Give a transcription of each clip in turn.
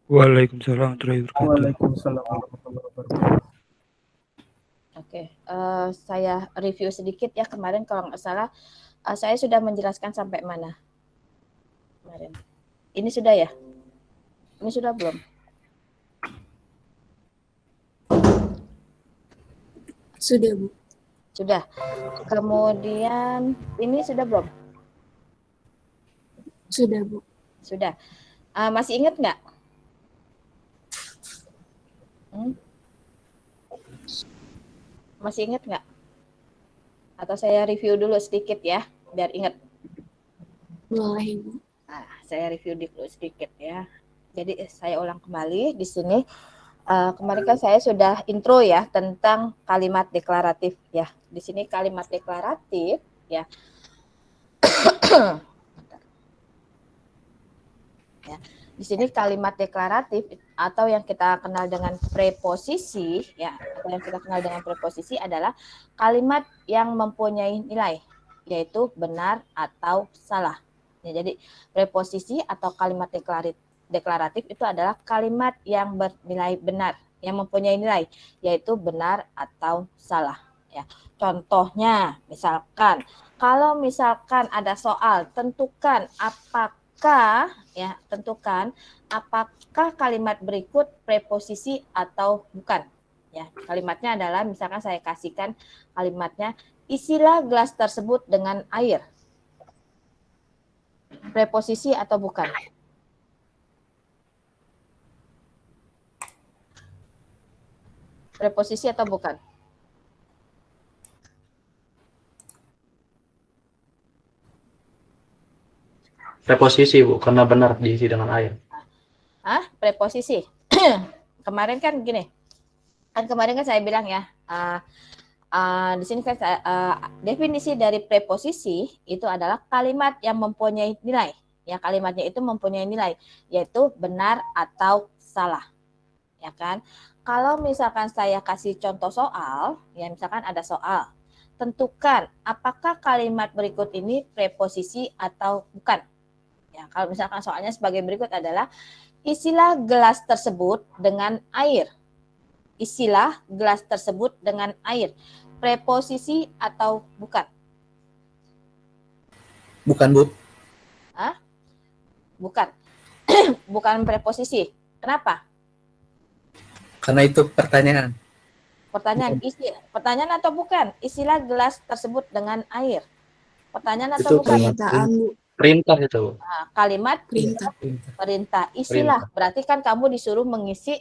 Waalaikumsalam warahmatullahi wabarakatuh. Waalaikumsalam warahmatullahi wabarakatuh. Oke, saya review sedikit ya kemarin kalau nggak salah saya sudah menjelaskan sampai mana kemarin. Ini sudah ya? Ini sudah belum? Sudah, Bu. Sudah. Kemudian ini sudah belum? Sudah, Bu. Sudah. Masih ingat nggak? Masih ingat nggak? Atau saya review dulu sedikit ya, biar ingat. Boleh, Bu. Saya review dulu sedikit ya. Jadi saya ulang kembali di sini. Kemarin kan saya sudah intro ya tentang kalimat deklaratif ya. Di sini kalimat deklaratif ya. Ya. Di sini kalimat deklaratif atau yang kita kenal dengan preposisi ya, atau yang kita kenal dengan preposisi adalah kalimat yang mempunyai nilai yaitu benar atau salah. Ya, jadi preposisi atau kalimat deklaratif itu adalah kalimat yang bernilai benar, yang mempunyai nilai yaitu benar atau salah ya. Contohnya misalkan kalau misalkan ada soal tentukan apakah kalimat berikut preposisi atau bukan ya. Kalimatnya adalah misalkan saya kasihkan kalimatnya isilah gelas tersebut dengan air. Preposisi atau bukan? Preposisi atau bukan? Preposisi, Bu, karena benar diisi dengan air. Preposisi. Kemarin kan gini. Kemarin kan saya bilang ya, di sini kan definisi dari preposisi itu adalah kalimat yang mempunyai nilai. Ya, kalimatnya itu mempunyai nilai yaitu benar atau salah. Ya kan? Kalau misalkan saya kasih contoh soal, ya misalkan ada soal, tentukan apakah kalimat berikut ini preposisi atau bukan. Ya, kalau misalkan soalnya sebagai berikut adalah isilah gelas tersebut dengan air. Isilah gelas tersebut dengan air. Preposisi atau bukan? Bukan, Bu. Bukan. Bukan preposisi. Kenapa? Karena itu pertanyaan. Pertanyaan atau bukan? Isilah gelas tersebut dengan air. Pertanyaan atau Itu bukan? Pernyataan, Bu. Perintah itu, Bu. Kalimat perintah. Isilah. Berarti kan kamu disuruh mengisi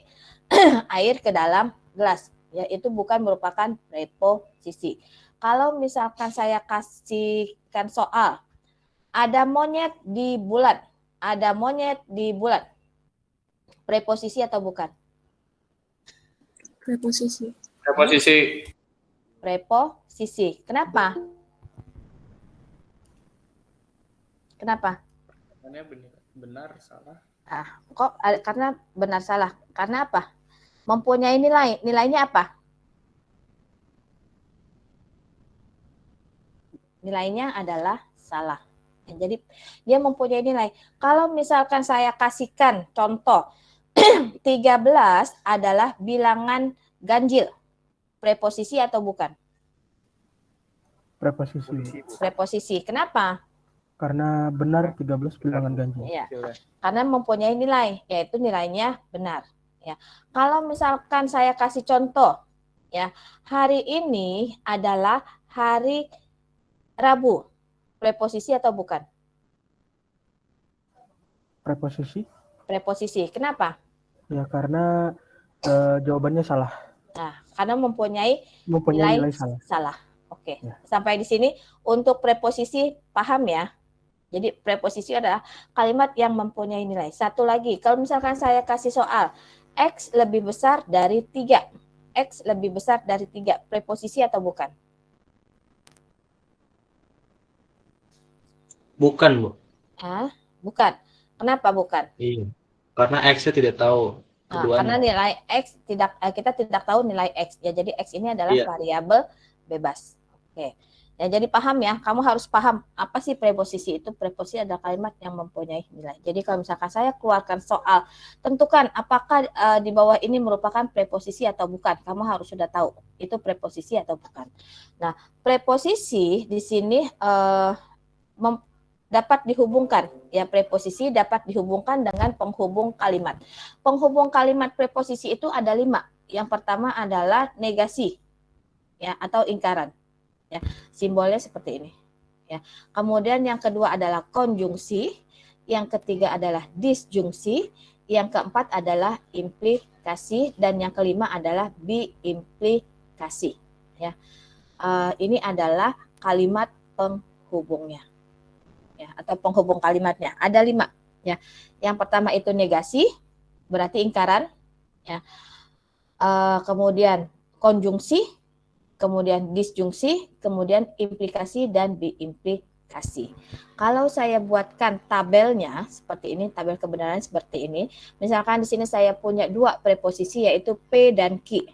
air ke dalam gelas. Ya, itu bukan merupakan preposisi. Kalau misalkan saya kasihkan soal, ada monyet di bulan. Ada monyet di bulan. Preposisi atau bukan? Preposisi. Preposisi. Kenapa? Karena benar salah. Karena benar salah. Karena apa? Mempunyai nilai. Nilainya apa? Nilainya adalah salah. Jadi dia mempunyai nilai. Kalau misalkan saya kasihkan contoh 13 adalah bilangan ganjil. Preposisi atau bukan? Preposisi. Kenapa? Karena benar 13 bilangan ganjil. Ya, karena mempunyai nilai, yaitu nilainya benar. Ya, kalau misalkan saya kasih contoh, ya hari ini adalah hari Rabu, preposisi atau bukan? Preposisi. Kenapa? Ya karena jawabannya salah. Nah, karena mempunyai nilai salah. Oke. Ya. Sampai di sini untuk preposisi paham ya. Jadi preposisi adalah kalimat yang mempunyai nilai. Satu lagi, kalau misalkan saya kasih soal X lebih besar dari 3. X lebih besar dari 3. Preposisi atau bukan? Bukan, Bu. Bukan. Kenapa bukan? Iya. Karena X-nya tidak tahu. Karena nilai X kita tidak tahu nilai X. Ya, jadi X ini adalah variabel bebas. Oke. Ya, jadi paham ya, kamu harus paham apa sih preposisi itu. Preposisi adalah kalimat yang mempunyai nilai. Jadi kalau misalkan saya keluarkan soal, tentukan apakah di bawah ini merupakan preposisi atau bukan. Kamu harus sudah tahu itu preposisi atau bukan. Nah, preposisi di sini dapat dihubungkan. Ya, preposisi dapat dihubungkan dengan penghubung kalimat. Penghubung kalimat preposisi itu ada 5. Yang pertama adalah negasi, ya, atau ingkaran. Ya, simbolnya seperti ini. Ya. Kemudian yang kedua adalah konjungsi, yang ketiga adalah disjungsi, yang keempat adalah implikasi, dan yang kelima adalah biimplikasi. Ya, ini adalah kalimat penghubungnya, ya, atau penghubung kalimatnya. Ada 5. Ya, yang pertama itu negasi, berarti ingkaran. Ya, kemudian konjungsi, kemudian disjungsi, kemudian implikasi dan biimplikasi. Kalau saya buatkan tabelnya seperti ini, tabel kebenaran seperti ini. Misalkan di sini saya punya 2 preposisi yaitu P dan Q.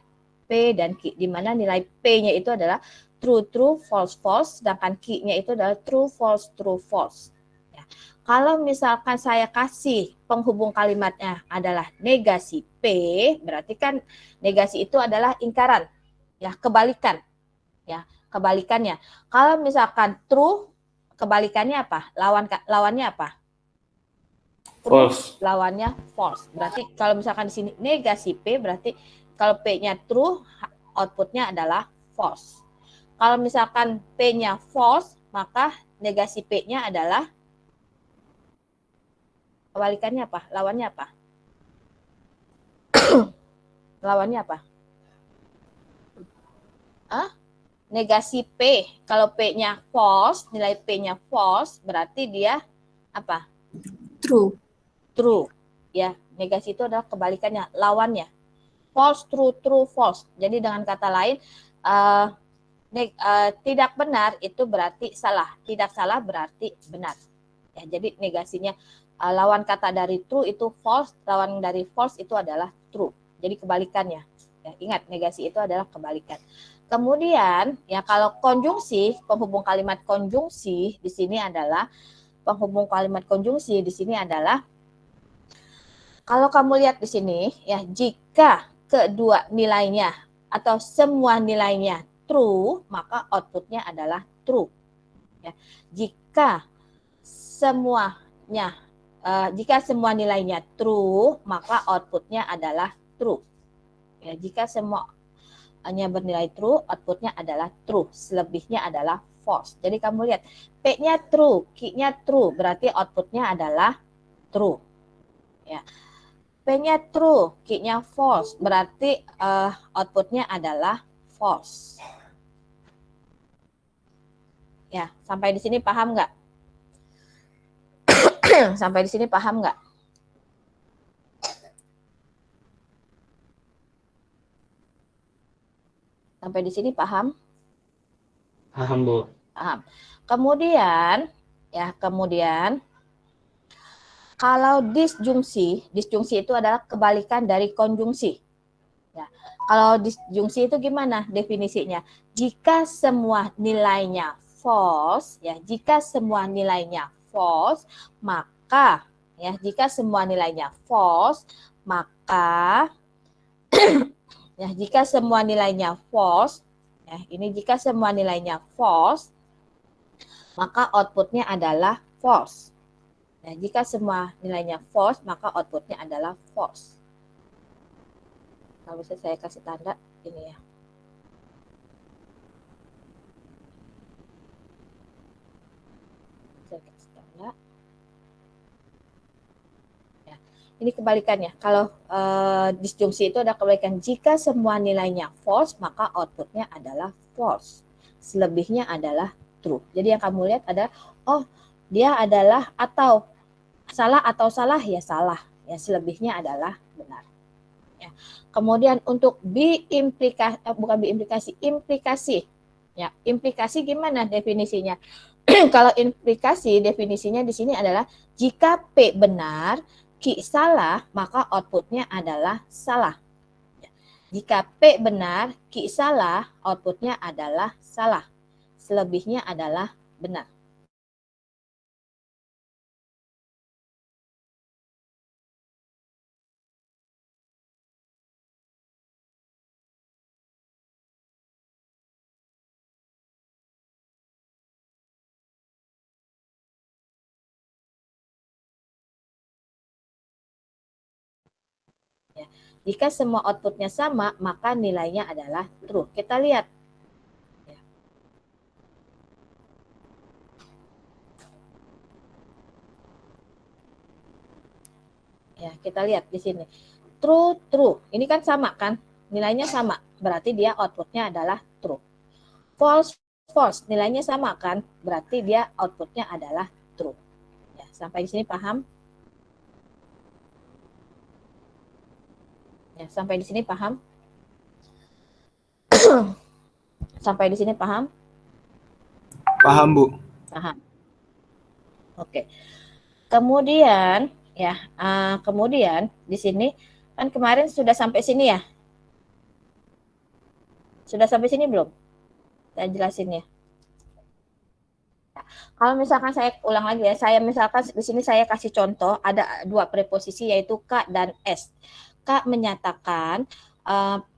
P dan Q, di mana nilai P-nya itu adalah true, true, false, false, sedangkan Q-nya itu adalah true, false, true, false. Ya. Kalau misalkan saya kasih penghubung kalimatnya adalah negasi P, berarti kan negasi itu adalah ingkaran. Ya, kebalikan. Ya, kebalikannya. Kalau misalkan true, kebalikannya apa? Lawannya apa? True, False. lawannya false. Berarti kalau misalkan di sini negasi P, berarti kalau P-nya true, outputnya adalah false. Kalau misalkan P-nya false, maka negasi P-nya adalah kebalikannya apa? Lawannya apa? Lawannya apa? Negasi P. Kalau P-nya false, nilai P-nya false, berarti dia apa? True. True. Ya, negasi itu adalah kebalikannya, lawannya. False, true, true, false. Jadi dengan kata lain, tidak benar itu berarti salah. Tidak salah berarti benar. Ya, jadi negasinya lawan kata dari true itu false, lawan dari false itu adalah true. Jadi kebalikannya. Ya, ingat, negasi itu adalah kebalikan. Kemudian, ya kalau konjungsi, penghubung kalimat konjungsi di sini adalah kalau kamu lihat di sini ya, jika kedua nilainya atau semua nilainya true, maka outputnya adalah true. Ya, jika semua nilainya true, maka outputnya adalah true. Ya, jika semua hanya bernilai true, outputnya adalah true. Selebihnya adalah false. Jadi kamu lihat, P-nya true, Q-nya true, berarti outputnya adalah true. Ya. P-nya true, Q-nya false, berarti outputnya adalah false. Ya, sampai di sini paham nggak? Sampai di sini paham nggak? Sampai di sini paham? Paham, Bu. Paham. Kemudian kalau disjungsi itu adalah kebalikan dari konjungsi. Ya. Kalau disjungsi itu gimana definisinya? Jika semua nilainya false, ya, maka jika semua nilainya false, maka ya, jika semua nilainya false, maka outputnya adalah false. Ya, jika semua nilainya false, maka outputnya adalah false. Kalau bisa saya kasih tanda ini ya. Saya kasih tanda. Ini kebalikannya. Kalau disjungsi itu ada kebalikan. Jika semua nilainya false, maka outputnya adalah false. Selebihnya adalah true. Jadi yang kamu lihat ada, oh dia adalah atau salah ya salah. Ya, selebihnya adalah benar. Ya. Kemudian untuk implikasi. Ya, implikasi gimana definisinya? Kalau implikasi definisinya di sini adalah jika P benar, Q salah, maka outputnya adalah salah. Jika P benar, Q salah, outputnya adalah salah. selebihnya adalah benar. Ya. Jika semua outputnya sama, maka nilainya adalah true. Kita lihat. Ya, kita lihat di sini. True, true. Ini kan sama kan? Nilainya sama. Berarti dia outputnya adalah true. False, false. Nilainya sama kan? Berarti dia outputnya adalah true. Ya, sampai di sini paham? Ya, sampai di sini paham? Sampai di sini paham? Paham, Bu. Paham. Oke. Kemudian ya, kemudian di sini kan kemarin sudah sampai sini ya. Sudah sampai sini belum? Saya jelasin ya. Kalau misalkan saya ulang lagi ya, saya misalkan di sini saya kasih contoh ada dua preposisi yaitu K dan S. K menyatakan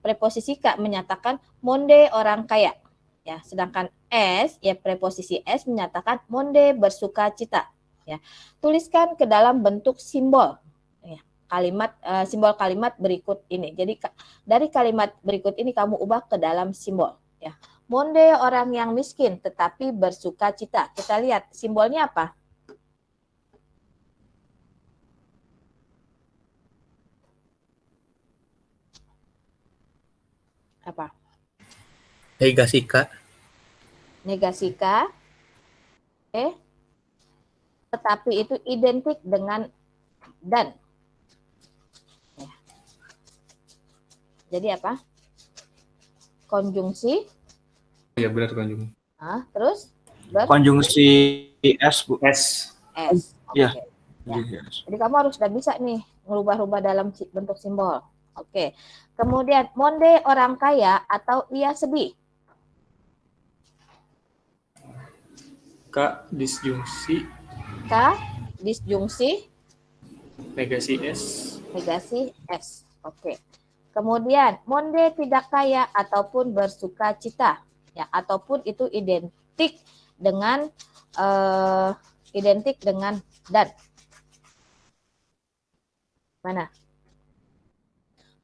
preposisi K menyatakan monde orang kaya. Ya, sedangkan S ya preposisi S menyatakan monde bersuka cita. Ya. Tuliskan ke dalam bentuk simbol. Ya, kalimat simbol kalimat berikut ini. Jadi dari kalimat berikut ini kamu ubah ke dalam simbol. Ya. Monde orang yang miskin tetapi bersuka cita. Kita lihat simbolnya apa? Apa? Negasi K. Negasi K. Tetapi itu identik dengan dan. Ya. Jadi apa? Konjungsi. Ya benar konjungsi. Terus Konjungsi S, Bu. S. S. Iya. Oke. Iya. Jadi kamu harus sudah bisa nih merubah-rubah dalam bentuk simbol. Oke. Kemudian monde orang kaya atau ia sedih. K disjungsi K disjungsi negasi S. negasi S. Oke. Kemudian monde tidak kaya ataupun bersuka cita. Ya, ataupun itu identik dengan dan. Mana?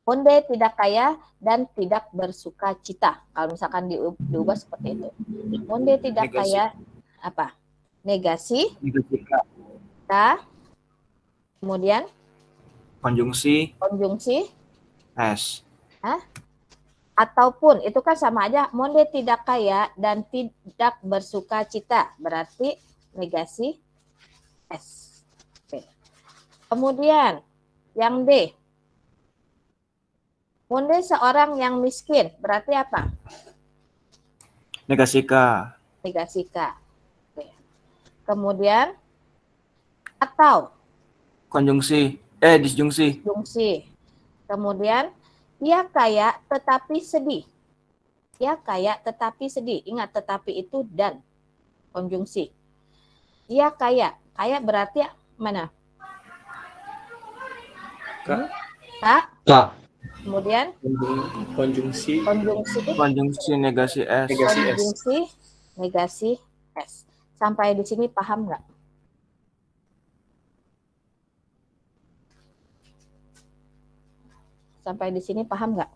Monde tidak kaya dan tidak bersuka cita. Kalau misalkan diubah seperti itu. Monde tidak Negasi. kaya apa? Negasi Negasi K. K. Kemudian Konjungsi konjungsi S. ataupun itu kan sama aja. Monde tidak kaya dan tidak bersuka cita. Berarti negasi S. Oke. Kemudian yang D. Monde seorang yang miskin. Berarti apa? Negasi K. Negasi K. Oke. Kemudian atau Konjungsi disjungsi. disjungsi. Kemudian ia kaya tetapi sedih. Ia kaya tetapi sedih. Ingat tetapi itu dan konjungsi. Ia kaya. Kaya berarti mana? K. K. K. Kemudian Konjungsi Konjungsi negasi S. Negasi S. konjungsi negasi S. Sampai di sini paham nggak? Sampai di sini paham nggak?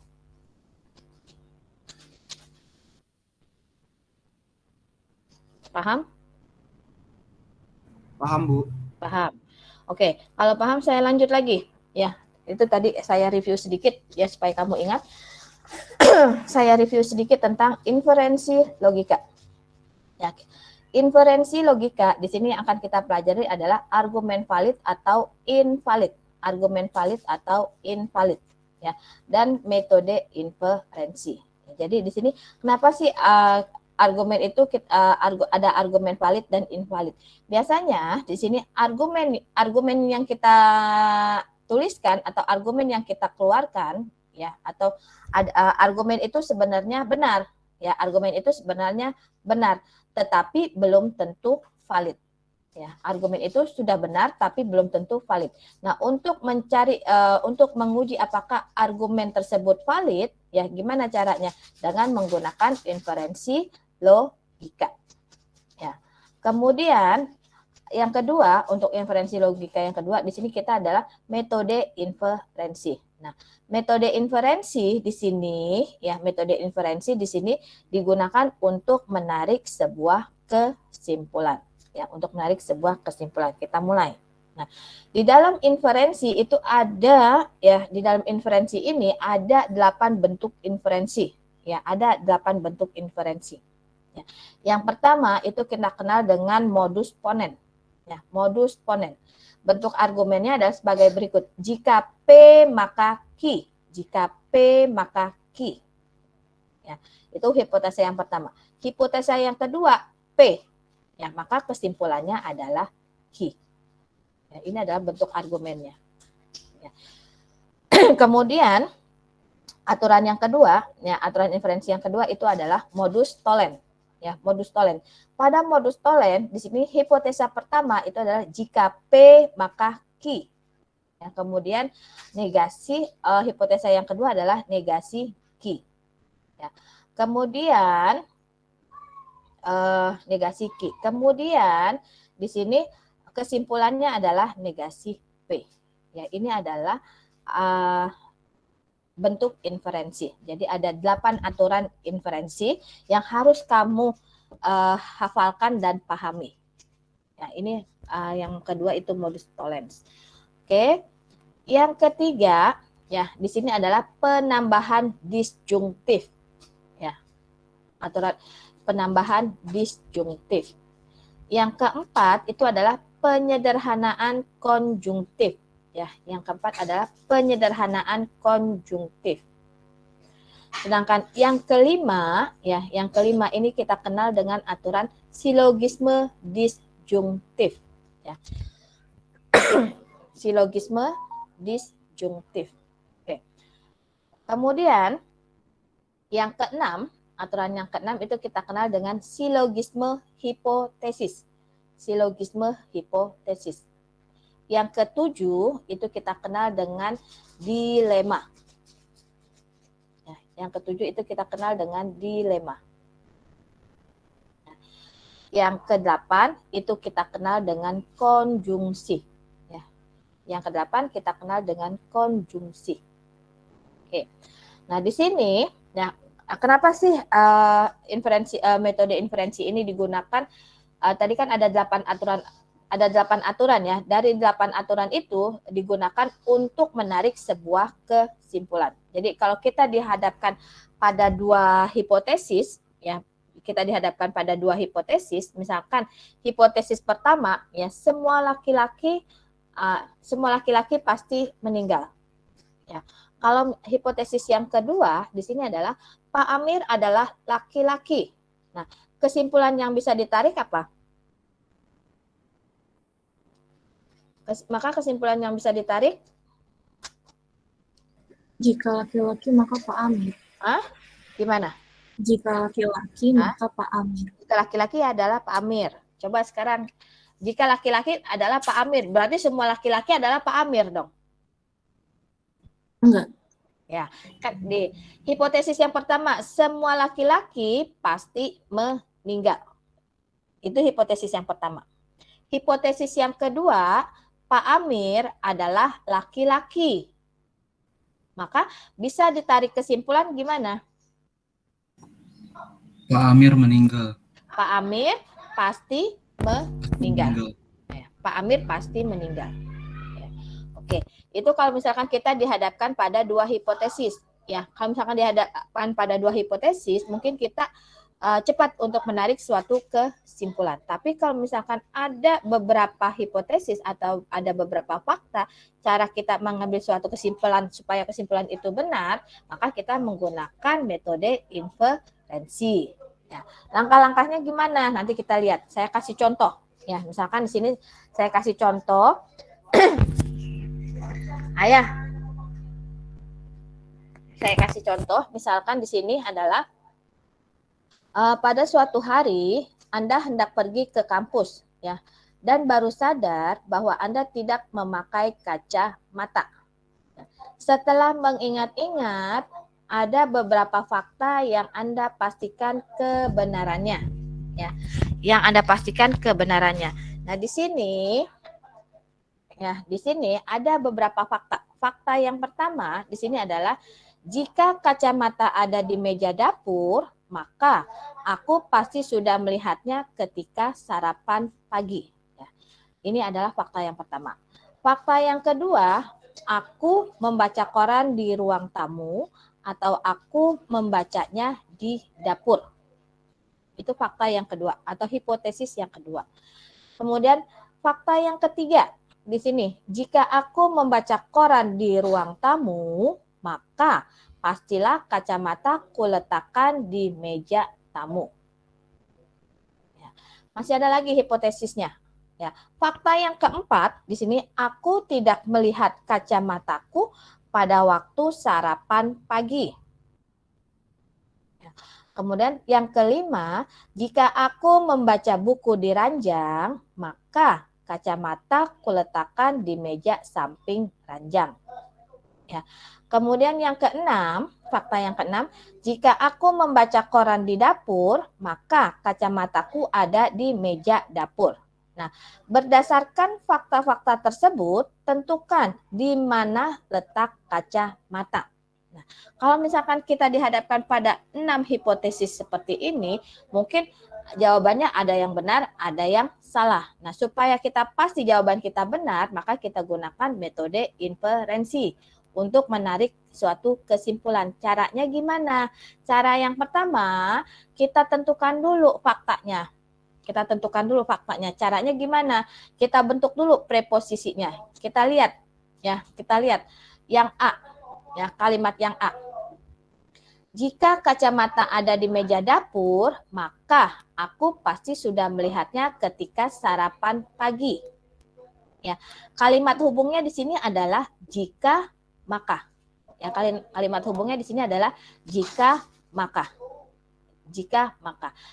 Paham? Paham, Bu. Paham. Oke, kalau paham saya lanjut lagi. Ya, itu tadi saya review sedikit ya supaya kamu ingat. Saya review sedikit tentang inferensi logika. Ya, inferensi logika di sini yang akan kita pelajari adalah argumen valid atau invalid. Argumen valid atau invalid ya, dan metode inferensi. Jadi di sini kenapa sih argumen itu ada argumen valid dan invalid? Biasanya di sini argumen yang kita tuliskan atau argumen yang kita keluarkan ya, atau argumen itu sebenarnya benar Ya, argumen itu sebenarnya benar, tetapi belum tentu valid. Ya, argumen itu sudah benar tapi belum tentu valid. Nah, untuk untuk menguji apakah argumen tersebut valid, ya gimana caranya? Dengan menggunakan inferensi logika. Ya. Kemudian yang kedua, untuk inferensi logika yang kedua di sini kita adalah metode inferensi. Nah, metode inferensi di sini digunakan untuk menarik sebuah kesimpulan. Ya, untuk menarik sebuah kesimpulan. Kita mulai. Nah, di dalam inferensi itu ada di dalam inferensi ini ada 8 bentuk inferensi. Ya, ada 8 bentuk inferensi. Ya. Yang pertama itu kita kenal dengan modus ponens. Ya, modus ponens. Bentuk argumennya adalah sebagai berikut. Jika P maka Q. Jika P maka Q. Ya, itu hipotesa yang pertama. Hipotesa yang kedua, P. Ya, maka kesimpulannya adalah Q. Ya, ini adalah bentuk argumennya. Ya. Kemudian aturan yang kedua, ya, aturan inferensi yang kedua itu adalah modus tollens. Ya, modus tollens. Pada modus tollens di sini hipotesa pertama itu adalah jika P maka Q. Ya, kemudian negasi hipotesa yang kedua adalah negasi Q. Ya. Kemudian negasi Q. Kemudian di sini kesimpulannya adalah negasi P. Ya, ini adalah bentuk inferensi. Jadi ada 8 aturan inferensi yang harus kamu hafalkan dan pahami. Ya, ini yang kedua itu modus tollens. Oke. Yang ketiga, ya, di sini adalah penambahan disjungtif. Ya. Aturan penambahan disjungtif. Yang keempat itu adalah penyederhanaan konjungtif. Ya, yang keempat adalah penyederhanaan konjungtif. Sedangkan yang kelima ini kita kenal dengan aturan silogisme disjungtif. Ya. Silogisme disjungtif. Oke. Kemudian yang keenam, aturan yang keenam itu kita kenal dengan silogisme hipotesis. Silogisme hipotesis. Yang ketujuh itu kita kenal dengan dilema. Ya, yang ketujuh itu kita kenal dengan dilema. Yang kedelapan itu kita kenal dengan konjungsi. Ya. Yang kedelapan kita kenal dengan konjungsi. Oke. Nah, di sini ya, kenapa sih metode inferensi ini digunakan? Tadi kan ada 8 aturan ya. Dari 8 aturan itu digunakan untuk menarik sebuah kesimpulan. Jadi kalau kita dihadapkan pada 2 hipotesis ya, kita dihadapkan pada 2 hipotesis, misalkan hipotesis pertama ya, semua laki-laki pasti meninggal. Ya. Kalau hipotesis yang kedua di sini adalah Pak Amir adalah laki-laki. Nah, kesimpulan yang bisa ditarik apa? Maka kesimpulan yang bisa ditarik? Jika laki-laki maka Pak Amir. Gimana? Jika laki-laki maka Pak Amir. Jika laki-laki adalah Pak Amir. Coba sekarang, jika laki-laki adalah Pak Amir, berarti semua laki-laki adalah Pak Amir dong? Enggak. Ya, kan di hipotesis yang pertama, semua laki-laki pasti meninggal. Itu hipotesis yang pertama. Hipotesis yang kedua, Pak Amir adalah laki-laki. Maka bisa ditarik kesimpulan gimana? Pak Amir meninggal. Pak Amir pasti meninggal. Ya, Pak Amir pasti meninggal. Ya. Oke, itu kalau misalkan kita dihadapkan pada 2 hipotesis. Ya, kalau misalkan dihadapkan pada 2 hipotesis, mungkin kita cepat untuk menarik suatu kesimpulan. Tapi kalau misalkan ada beberapa hipotesis atau ada beberapa fakta, cara kita mengambil suatu kesimpulan supaya kesimpulan itu benar, maka kita menggunakan metode inferensi. Ya, langkah-langkahnya gimana? Nanti kita lihat. Saya kasih contoh. Ya, misalkan di sini saya kasih contoh. Ayah, saya kasih contoh. Misalkan di sini adalah pada suatu hari Anda hendak pergi ke kampus ya dan baru sadar bahwa Anda tidak memakai kacamata. Setelah mengingat-ingat, ada beberapa fakta yang Anda pastikan kebenarannya ya. Yang Anda pastikan kebenarannya. Nah, di sini ada beberapa fakta. Fakta yang pertama di sini adalah jika kacamata ada di meja dapur, maka aku pasti sudah melihatnya ketika sarapan pagi. Ya. Ini adalah fakta yang pertama. Fakta yang kedua, aku membaca koran di ruang tamu atau aku membacanya di dapur. Itu fakta yang kedua atau hipotesis yang kedua. Kemudian fakta yang ketiga di sini, jika aku membaca koran di ruang tamu, maka pastilah kacamata kuletakkan di meja tamu. Ya. Masih ada lagi hipotesisnya. Ya. Fakta yang keempat di sini, aku tidak melihat kacamataku pada waktu sarapan pagi. Ya. Kemudian yang kelima, jika aku membaca buku di ranjang, maka kacamata kuletakkan di meja samping ranjang. Ya. Kemudian yang keenam, fakta yang keenam, jika aku membaca koran di dapur, maka kacamataku ada di meja dapur. Nah, berdasarkan fakta-fakta tersebut, tentukan di mana letak kacamata. Nah, kalau misalkan kita dihadapkan pada 6 hipotesis seperti ini, mungkin jawabannya ada yang benar, ada yang salah. Nah, supaya kita pasti jawaban kita benar, maka kita gunakan metode inferensi untuk menarik suatu kesimpulan. Caranya gimana? Cara yang pertama, kita tentukan dulu faktanya. Caranya gimana? Kita bentuk dulu preposisinya. Kita lihat yang A. Ya, kalimat yang A. Jika kacamata ada di meja dapur, maka aku pasti sudah melihatnya ketika sarapan pagi. Ya, kalimat hubungnya di sini adalah jika maka. Ya, kalimat hubungnya di sini adalah jika maka.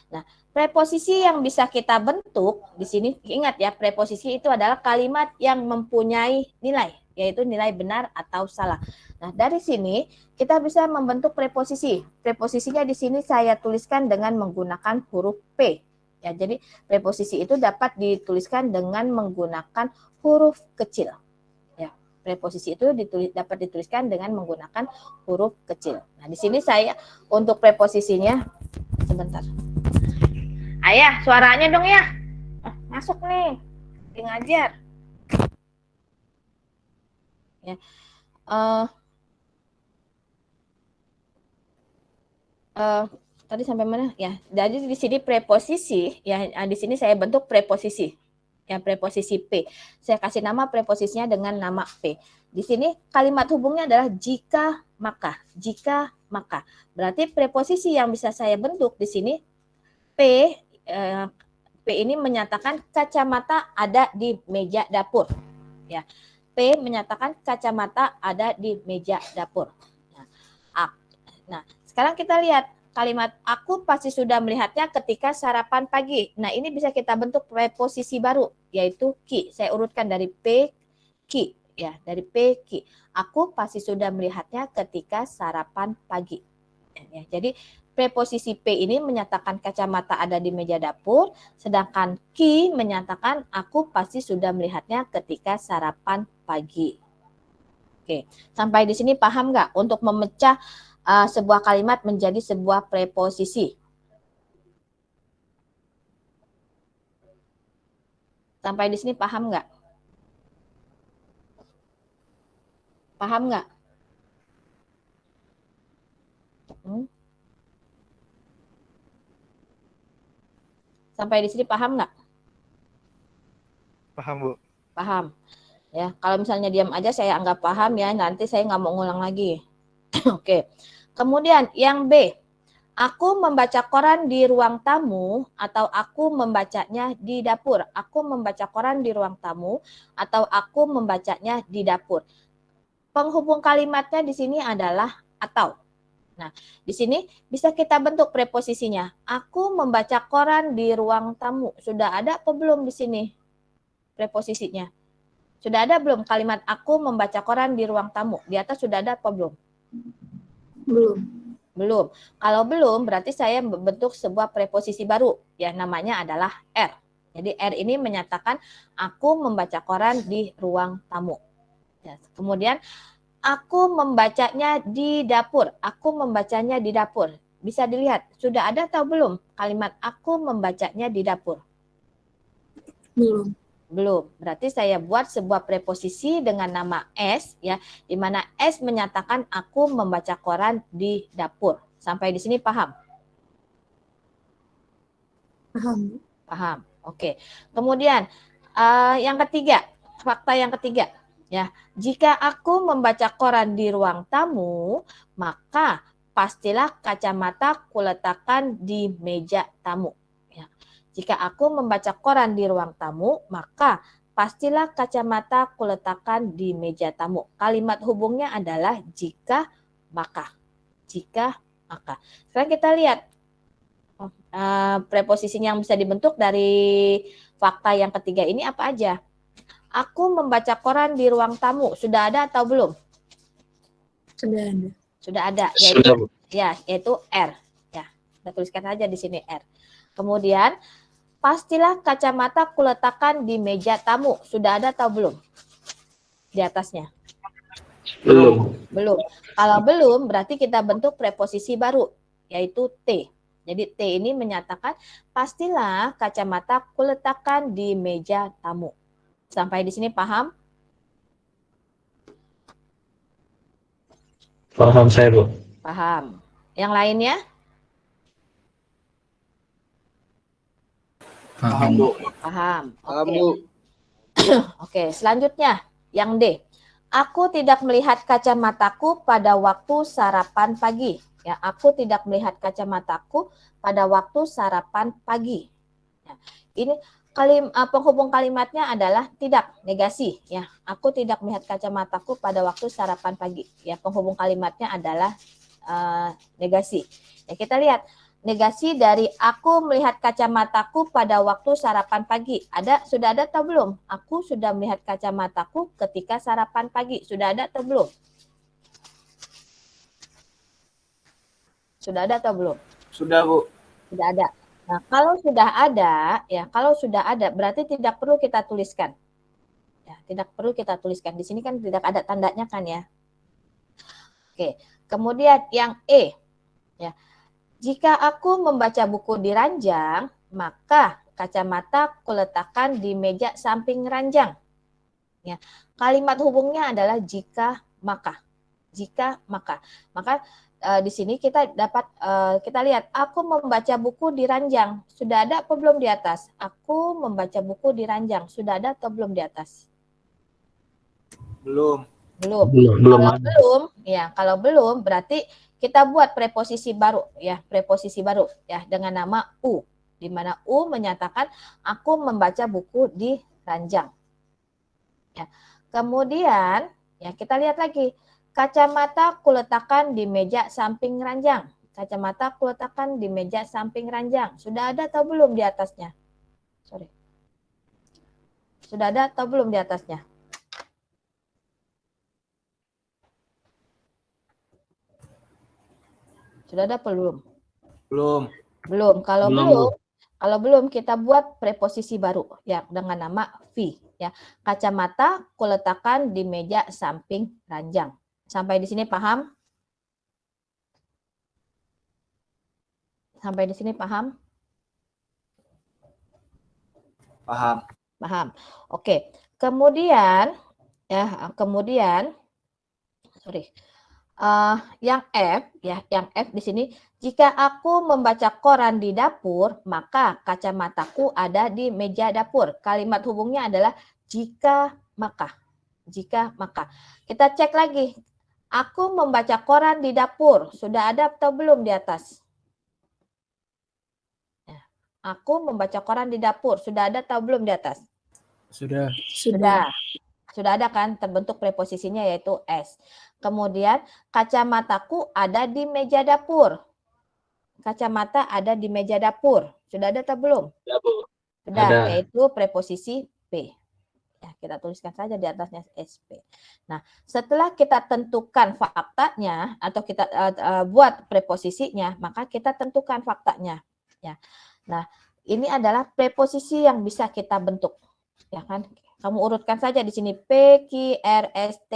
Nah, preposisi yang bisa kita bentuk di sini, ingat ya, preposisi itu adalah kalimat yang mempunyai nilai, yaitu nilai benar atau salah. Nah, dari sini kita bisa membentuk preposisi. Preposisinya di sini saya tuliskan dengan menggunakan huruf P. Ya, jadi preposisi itu dapat dituliskan dengan menggunakan huruf kecil. Ya, preposisi itu dapat dituliskan dengan menggunakan huruf kecil. Nah, di sini saya untuk preposisinya sebentar. Ayah, suaranya dong ya. Masuk nih. Ngajar. Ya. Tadi sampai mana? Ya, jadi di sini preposisi, ya di sini saya bentuk preposisi. Ya, preposisi P. Saya kasih nama preposisinya dengan nama P. Di sini kalimat hubungnya adalah jika maka. Berarti preposisi yang bisa saya bentuk di sini P ini menyatakan kacamata ada di meja dapur. Ya. P menyatakan kacamata ada di meja dapur. Nah, sekarang kita lihat kalimat aku pasti sudah melihatnya ketika sarapan pagi. Nah, ini bisa kita bentuk preposisi baru, yaitu ki. Saya urutkan dari P, ki. Ya, dari P, ki. Aku pasti sudah melihatnya ketika sarapan pagi. Ya, jadi preposisi P ini menyatakan kacamata ada di meja dapur, sedangkan ki menyatakan aku pasti sudah melihatnya ketika sarapan pagi. Oke, sampai di sini paham nggak untuk memecah sebuah kalimat menjadi sebuah preposisi? Sampai di sini paham nggak? Paham nggak? Sampai di sini paham nggak? Paham, Bu. Paham. Ya, kalau misalnya diam aja saya anggap paham ya, nanti saya nggak mau ngulang lagi. Oke. Kemudian yang B, aku membaca koran di ruang tamu atau aku membacanya di dapur. Aku membaca koran di ruang tamu atau aku membacanya di dapur. Penghubung kalimatnya di sini adalah atau. Di sini bisa kita bentuk preposisinya. Aku membaca koran di ruang tamu. Sudah ada apa belum di sini preposisinya? Sudah ada belum kalimat aku membaca koran di ruang tamu? Di atas sudah ada apa belum? Belum. Belum. Kalau belum berarti saya membentuk sebuah preposisi baru. Ya, namanya adalah R. Jadi R ini menyatakan aku membaca koran di ruang tamu. Ya, kemudian aku membacanya di dapur. Aku membacanya di dapur. Bisa dilihat, sudah ada atau belum kalimat aku membacanya di dapur? Belum. Belum. Berarti saya buat sebuah preposisi dengan nama S, ya, di mana S menyatakan aku membaca koran di dapur. Sampai di sini paham? Paham. Paham. Oke. Kemudian yang ketiga, fakta yang ketiga, ya, jika aku membaca koran di ruang tamu, maka pastilah kacamata kuletakkan di meja tamu. Ya. Jika aku membaca koran di ruang tamu, maka pastilah kacamata kuletakkan di meja tamu. Kalimat hubungnya adalah jika, maka. Jika, maka. Sekarang kita lihat preposisi yang bisa dibentuk dari fakta yang ketiga ini apa aja. Aku membaca koran di ruang tamu. Sudah ada atau belum? Sudah ada. Sudah ada, Sudah, Bu. yaitu R. Ya, kita tuliskan aja di sini R. Kemudian pastilah kacamata kuletakkan di meja tamu. Sudah ada atau belum? Di atasnya. Belum. Belum. Kalau belum berarti kita bentuk preposisi baru, yaitu T. Jadi T ini menyatakan pastilah kacamata kuletakkan di meja tamu. Sampai di sini paham? Paham saya, Bu. Paham. Yang lainnya? Paham, Bu. Paham. Paham, Oke. Bu. Oke, selanjutnya yang D. Aku tidak melihat kacamataku pada waktu sarapan pagi. Ya, aku tidak melihat kacamataku pada waktu sarapan pagi. Ya, ini penghubung kalimatnya adalah tidak, negasi. Ya, aku tidak melihat kacamataku pada waktu sarapan pagi. Ya, penghubung kalimatnya adalah negasi. Ya, kita lihat negasi dari aku melihat kacamataku pada waktu sarapan pagi. Sudah ada atau belum? Aku sudah melihat kacamataku ketika sarapan pagi. Sudah ada atau belum? Sudah ada atau belum? Sudah, Bu. Sudah ada. Nah, kalau sudah ada, ya, kalau sudah ada berarti tidak perlu kita tuliskan. Ya, tidak perlu kita tuliskan. Di sini kan tidak ada tandanya kan ya. Oke. Kemudian yang E, ya. Jika aku membaca buku di ranjang, maka kacamata kuletakkan di meja samping ranjang. Ya, kalimat hubungnya adalah jika, maka. Jika, maka. Maka di sini kita dapat kita lihat aku membaca buku di ranjang. Sudah ada apa belum di atas? Aku membaca buku di ranjang. Sudah ada atau belum di atas? Belum. Belum. Belum Kalau ada. belum, ya, kalau belum berarti kita buat preposisi baru, ya, preposisi baru, ya, dengan nama U, di mana U menyatakan aku membaca buku di ranjang. Ya. Kemudian, ya, kita lihat lagi, kacamata kuletakkan di meja samping ranjang. Kacamata kuletakkan di meja samping ranjang. Sudah ada atau belum di atasnya? Sorry. Sudah ada atau belum di atasnya? Sudah ada belum? Belum. Belum. Kalau Belum, belum, kalau belum kita buat preposisi baru ya dengan nama V, ya. Kacamata kuletakkan di meja samping ranjang. Sampai di sini paham? Sampai di sini paham? Paham. Paham. Oke. Kemudian sorry. Yang F, ya, yang F di sini, jika aku membaca koran di dapur, maka kacamataku ada di meja dapur. Kalimat hubungnya adalah jika, maka. Jika, maka. Kita cek lagi. Aku membaca koran di dapur. Sudah ada atau belum di atas? Aku membaca koran di dapur. Sudah ada atau belum di atas? Sudah. Sudah. Sudah ada kan terbentuk preposisinya yaitu S. Kemudian kacamataku ada di meja dapur. Kacamata ada di meja dapur. Sudah ada atau belum? Ya, Bu. Sudah, Ada. yaitu preposisi P. Ya, kita tuliskan saja di atasnya SP. Nah, setelah kita tentukan faktanya atau kita buat preposisinya, maka kita tentukan faktanya. Ya. Nah, ini adalah preposisi yang bisa kita bentuk. Ya kan? Kamu urutkan saja di sini P, Q, R, S, T,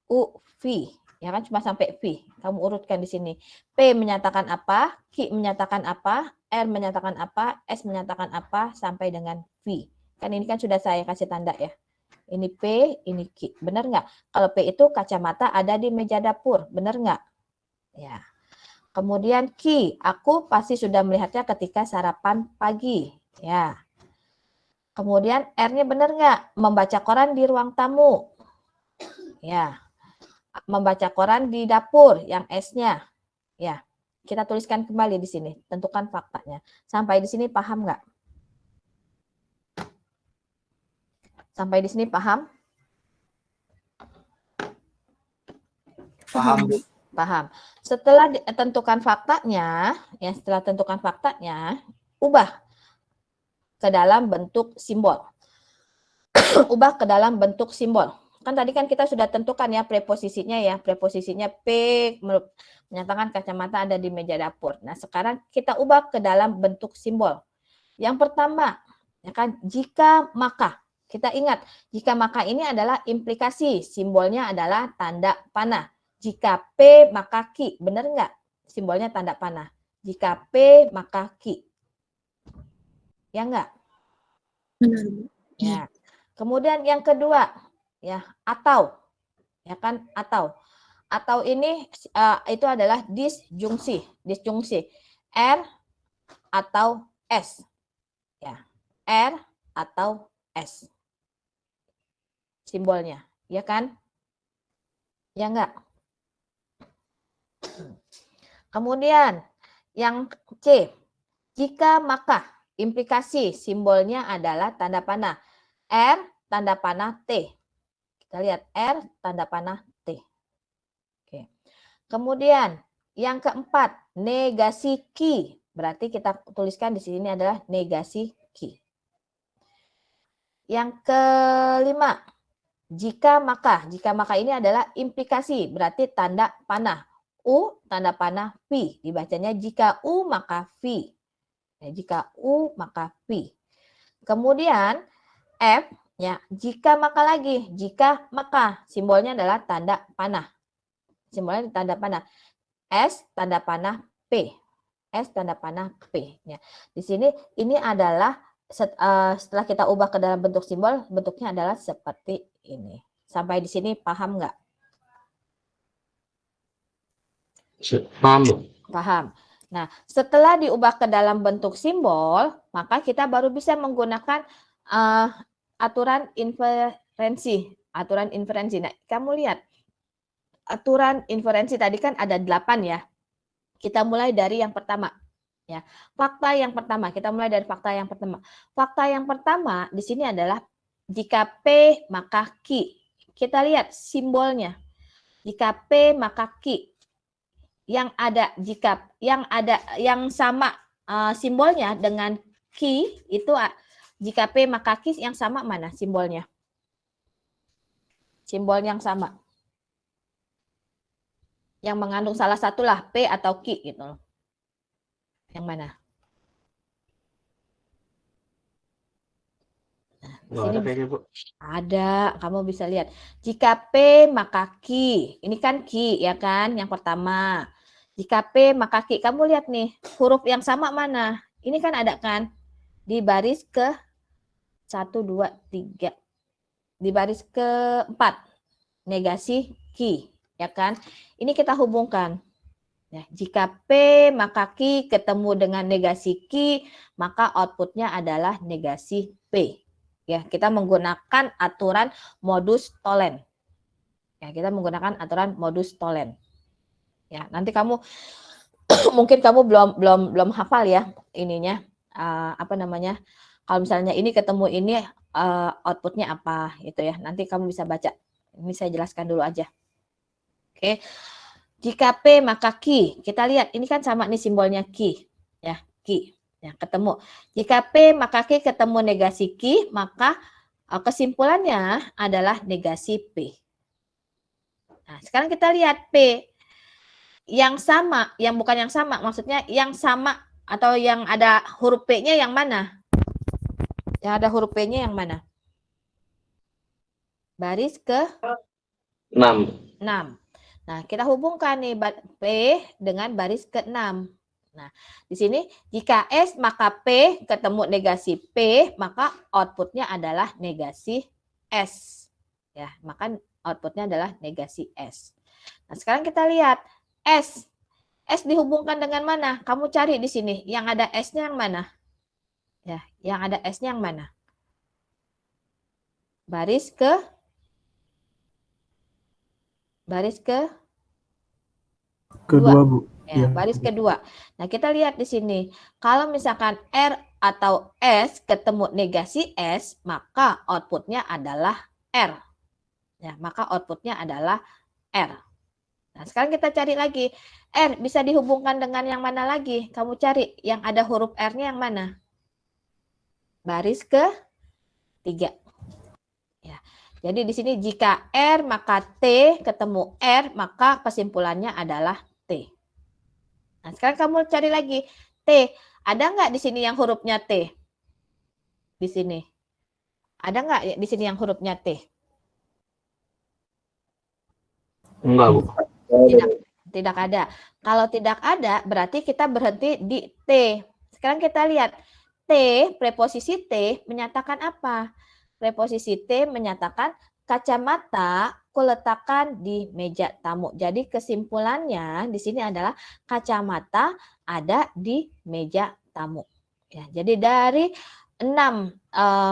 U, V. Ya kan cuma sampai V. Kamu urutkan di sini. P menyatakan apa, Q menyatakan apa, R menyatakan apa, S menyatakan apa sampai dengan V. Kan ini kan sudah saya kasih tanda ya. Ini P, ini Q. Benar nggak? Kalau P itu kacamata ada di meja dapur. Benar nggak? Ya. Kemudian Q, aku pasti sudah melihatnya ketika sarapan pagi. Ya. Kemudian R-nya benar nggak? Membaca koran di ruang tamu. Ya. Membaca koran di dapur, yang S-nya. Ya. Kita tuliskan kembali di sini. Tentukan faktanya. Sampai di sini paham nggak? Sampai di sini paham? Paham, Bu. Paham. Setelah tentukan faktanya, ya setelah tentukan faktanya, ubah ke dalam bentuk simbol. Ubah ke dalam bentuk simbol. Kan tadi kan kita sudah tentukan ya preposisinya ya. Preposisinya P menyatakan kacamata ada di meja dapur. Nah, sekarang kita ubah ke dalam bentuk simbol. Yang pertama, ya kan, jika maka. Kita ingat, jika maka ini adalah implikasi. Simbolnya adalah tanda panah. Jika P maka Q. Benar nggak? Simbolnya tanda panah. Jika P maka Q. Ya enggak? Benar, Bu. Ya. Kemudian yang kedua, ya, atau. Ya kan, atau. Atau ini itu adalah disjungsi, disjungsi. R atau S. Ya. R atau S. Simbolnya, ya kan? Ya enggak? Kemudian yang C, jika maka implikasi simbolnya adalah tanda panah. R tanda panah T. Kita lihat R tanda panah T. Oke. Kemudian yang keempat, negasi Q. Berarti kita tuliskan di sini adalah negasi Q. Yang kelima, jika maka ini adalah implikasi, berarti tanda panah. U tanda panah V, dibacanya jika U maka V. Ya, jika U maka V. Kemudian F, ya, jika maka lagi, jika maka simbolnya adalah tanda panah. Simbolnya tanda panah. S tanda panah P. S tanda panah P. Ya. Di sini ini adalah setelah kita ubah ke dalam bentuk simbol, bentuknya adalah seperti ini. Sampai di sini paham nggak? Paham, Bu. Paham. Nah, setelah diubah ke dalam bentuk simbol, maka kita baru bisa menggunakan aturan inferensi. Aturan inferensi. Nah, kamu lihat. Aturan inferensi tadi kan ada 8 ya. Kita mulai dari yang pertama. Ya, fakta yang pertama. Kita mulai dari fakta yang pertama. Fakta yang pertama di sini adalah jika P maka Q. Kita lihat simbolnya. Jika P maka Q. Yang sama simbolnya dengan Q itu jika P maka Q yang sama mana simbolnya? Simbol yang sama. Yang mengandung salah satulah P atau Q gitu. Yang mana? Nah, Nggak ada kayaknya, Bu. ada, kamu bisa lihat. Jika P maka Q. Ini kan Q ya kan, yang pertama. Jika P maka Q. Kamu lihat nih, huruf yang sama mana? Ini kan ada kan? Di baris ke 1, 2, 3. Di baris ke-4. Negasi Q. Ya kan? Ini kita hubungkan. Ya, jika P maka Q ketemu dengan negasi Q, maka outputnya adalah negasi P. Ya, kita menggunakan aturan modus tollens. Ya, kita menggunakan aturan modus tollens. Ya, nanti kamu mungkin kamu belum hafal ya ininya apa namanya? Kalau misalnya ini ketemu ini outputnya apa gitu ya. Nanti kamu bisa baca. Ini saya jelaskan dulu aja. Oke. Jika P maka Q. Kita lihat ini kan sama nih simbolnya Q ya, Q. Ya, ketemu. Jika P maka Q ketemu negasi Q, maka kesimpulannya adalah negasi P. Nah, sekarang kita lihat P yang sama, yang bukan yang sama, maksudnya yang sama atau yang ada huruf P-nya yang mana? Yang ada huruf P-nya yang mana? Baris ke 6. 6. Nah, kita hubungkan nih P dengan baris ke-6. Nah, di sini jika S maka P ketemu negasi P, maka outputnya adalah negasi S. Ya, maka outputnya adalah negasi S. Nah, sekarang kita lihat S. S dihubungkan dengan mana? Kamu cari di sini. Yang ada S-nya yang mana? Ya, yang ada S-nya yang mana? Baris ke kedua, Bu. ya, Ya. baris kedua. Nah, kita lihat di sini. Kalau misalkan R atau S ketemu negasi S, maka outputnya adalah R. Ya, maka outputnya adalah R. Nah, sekarang kita cari lagi. R bisa dihubungkan dengan yang mana lagi? Kamu cari yang ada huruf R-nya yang mana? Baris ke-3. Ya. Jadi di sini jika R maka T ketemu R, maka kesimpulannya adalah T. Nah, sekarang kamu cari lagi. T, ada nggak di sini yang hurufnya T? Di sini. Ada nggak di sini yang hurufnya T? Enggak, Bu. Tidak ada. Kalau tidak ada, berarti kita berhenti di T. Sekarang kita lihat. T, preposisi T menyatakan apa? Preposisi T menyatakan kacamata kuletakkan di meja tamu. Jadi kesimpulannya di sini adalah kacamata ada di meja tamu. Ya, jadi dari 6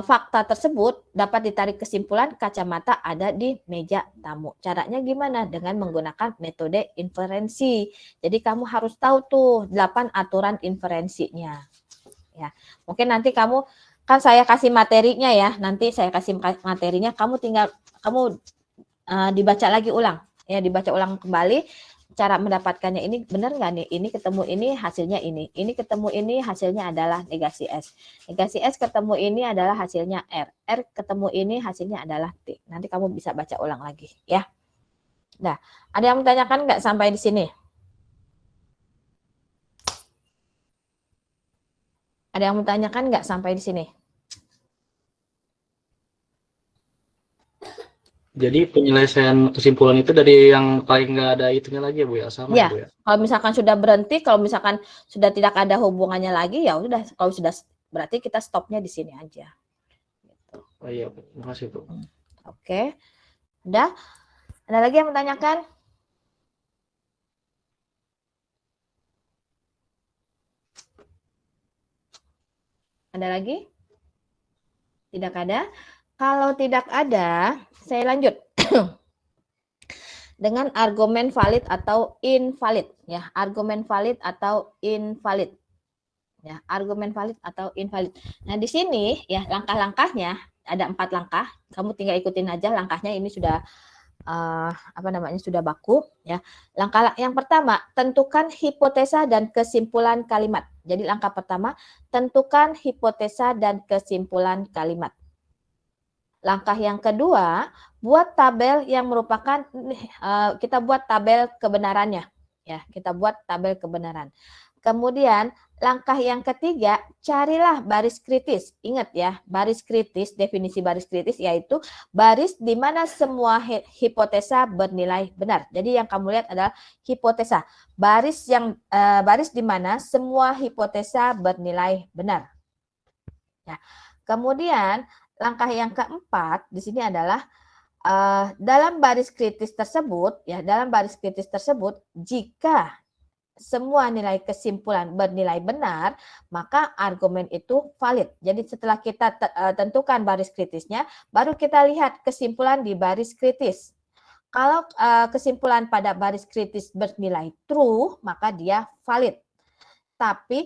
fakta tersebut dapat ditarik kesimpulan kacamata ada di meja tamu. Caranya gimana? Dengan menggunakan metode inferensi. Jadi kamu harus tahu tuh 8 aturan inferensinya. Ya, mungkin nanti kamu kan saya kasih materinya ya. Nanti saya kasih materinya, kamu tinggal dibaca lagi ulang. Ya, dibaca ulang kembali. Cara mendapatkannya ini benar nggak nih? Ini ketemu ini hasilnya ini. Ini ketemu ini hasilnya adalah negasi S. Negasi S ketemu ini adalah hasilnya R. R ketemu ini hasilnya adalah T. Nanti kamu bisa baca ulang lagi ya. Nah, ada yang menanyakan nggak sampai di sini? Ada yang menanyakan nggak sampai di sini? Jadi penyelesaian kesimpulan itu dari yang paling nggak ada itunya lagi ya, Bu ya? Sama ya, Bu ya? Kalau misalkan sudah berhenti, kalau misalkan sudah tidak ada hubungannya lagi, ya udah. Kalau sudah berarti kita stopnya di sini aja. Gitu. Oh iya, Bu. Terima kasih, Bu. Oke. Udah? Ada lagi yang menanyakan? Ada lagi? Tidak ada? Kalau tidak ada, saya lanjut. Dengan argumen valid atau invalid. Ya, argumen valid atau invalid. Ya, argumen valid atau invalid. Nah, di sini ya langkah-langkahnya ada 4 langkah. Kamu tinggal ikutin aja langkahnya. Ini sudah sudah baku ya. Langkah yang pertama, tentukan hipotesa dan kesimpulan kalimat. Jadi langkah pertama, tentukan hipotesa dan kesimpulan kalimat. Langkah yang kedua, buat tabel yang merupakan kita buat tabel kebenarannya ya, kita buat tabel kebenaran. Kemudian langkah yang ketiga, carilah baris kritis. Ingat ya, baris kritis, definisi baris kritis yaitu baris di mana semua hipotesa bernilai benar. Jadi yang kamu lihat adalah hipotesa. Baris di mana semua hipotesa bernilai benar. Ya. Kemudian langkah yang keempat di sini adalah dalam baris kritis tersebut ya, dalam baris kritis tersebut jika semua nilai kesimpulan bernilai benar, maka argumen itu valid. Jadi setelah kita tentukan baris kritisnya, baru kita lihat kesimpulan di baris kritis. Kalau kesimpulan pada baris kritis bernilai true, maka dia valid. Tapi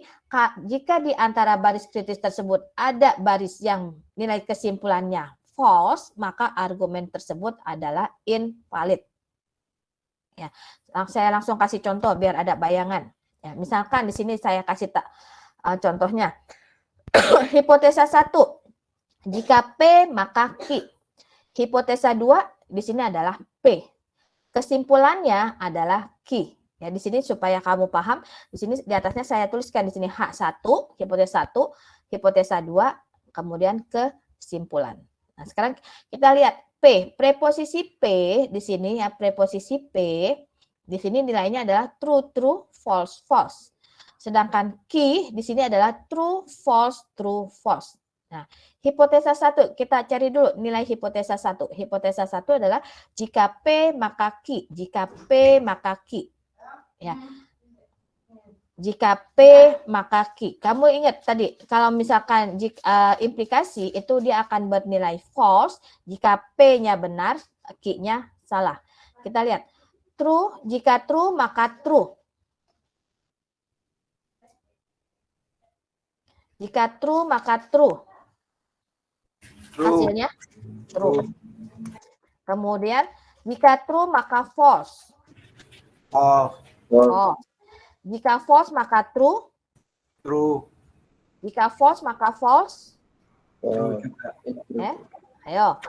jika di antara baris kritis tersebut ada baris yang nilai kesimpulannya false, maka argumen tersebut adalah invalid. Ya, saya langsung kasih contoh biar ada bayangan. Ya, misalkan di sini saya kasih contohnya. Hipotesa 1, jika P maka Q. Hipotesa 2 di sini adalah P. Kesimpulannya adalah Q. Ya, di sini supaya kamu paham, di sini di atasnya saya tuliskan di sini H1, hipotesa 1, hipotesa 2, kemudian kesimpulan. Nah, sekarang kita lihat P, preposisi P di sini ya, preposisi P di sini nilainya adalah true, true, false, false. Sedangkan Q di sini adalah true, false, true, false. Nah, hipotesa 1, kita cari dulu nilai hipotesa 1. Hipotesa 1 adalah jika P maka Q, jika P maka Q. Ya. Jika P maka Q. Kamu ingat tadi kalau misalkan implikasi itu dia akan bernilai false jika P-nya benar, Q-nya salah. Kita lihat. True, jika true maka true. Jika true maka true. Hasilnya true. Kemudian jika true maka false. False. Oh. Jika false maka true. True. Jika false maka false. True juga. Ayo.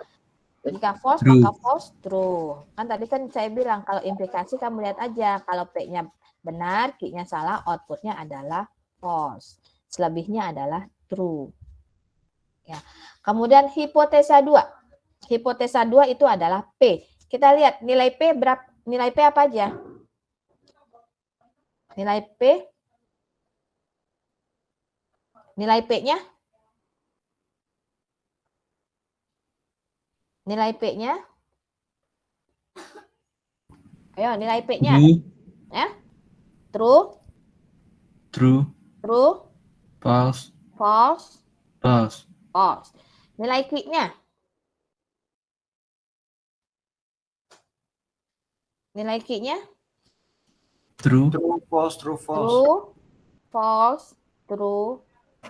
Jika false True. maka false true. Kan tadi kan saya bilang kalau implikasi kamu lihat aja kalau P-nya benar, Q-nya salah, outputnya adalah false. Selebihnya adalah true. Ya. Kemudian hipotesa 2. Hipotesa 2 itu adalah P. Kita lihat nilai P berapa? Nilai P apa aja? Nilai P. Nilai P-nya? Nilai P-nya? Ayo, nilai P-nya. Ya. True. True. True. False. False. False. False. Nilai Q-nya? Nilai Q-nya? True. True, false, true, false. True, false, true,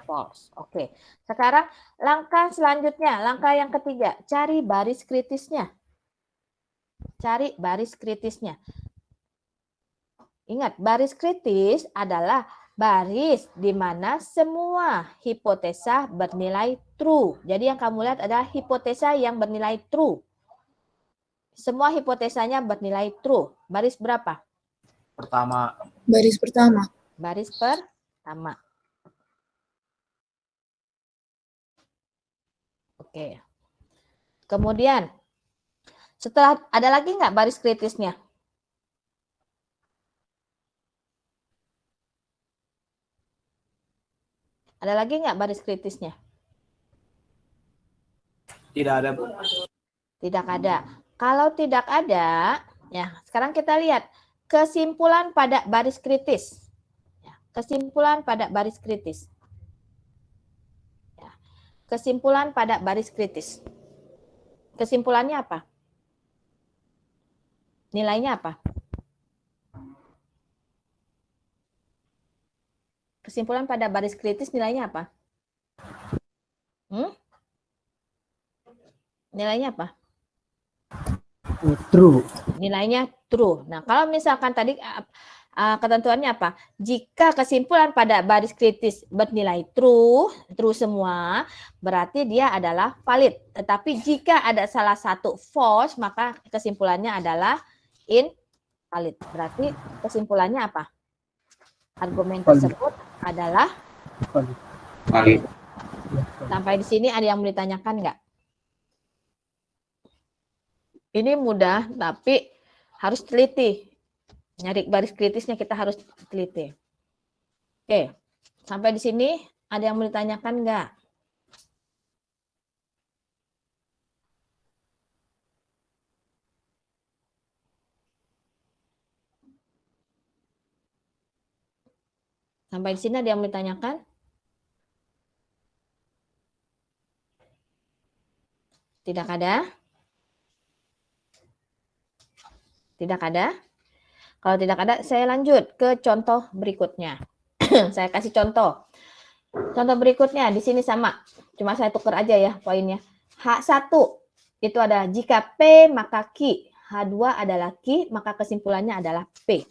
false. Oke. Sekarang langkah selanjutnya, langkah yang ketiga, cari baris kritisnya. Cari baris kritisnya. Ingat, baris kritis adalah baris di mana semua hipotesa bernilai true. Jadi yang kamu lihat adalah hipotesa yang bernilai true. Semua hipotesanya bernilai true. Baris berapa? Pertama. Baris pertama. Baris pertama. Oke. Kemudian, setelah ada lagi nggak baris kritisnya? Ada lagi nggak baris kritisnya? Tidak ada, Bu. Tidak ada. Kalau tidak ada, ya sekarang kita lihat kesimpulan pada baris kritis. Ya, kesimpulan pada baris kritis. Ya, kesimpulan pada baris kritis. Kesimpulannya apa? Nilainya apa? Kesimpulan pada baris kritis nilainya apa? Nilainya apa? True. Nilainya true. Nah, kalau misalkan tadi ketentuannya apa? Jika kesimpulan pada baris kritis bernilai true, true semua, berarti dia adalah valid. Tetapi jika ada salah satu false, maka kesimpulannya adalah invalid. Berarti kesimpulannya apa? Argumen tersebut adalah Valid. sampai di sini ada yang mau ditanyakan nggak? Ini mudah, tapi harus teliti. Nyari baris kritisnya kita harus teliti. Oke, sampai di sini ada yang mau ditanyakan nggak? Sampai di sini ada yang mau ditanyakan? Tidak ada? Tidak ada? Kalau tidak ada, saya lanjut ke contoh berikutnya. Saya kasih contoh. Contoh berikutnya di sini sama. Cuma saya tukar aja ya poinnya. H1 itu adalah jika P maka Q. H2 adalah Q, maka kesimpulannya adalah P.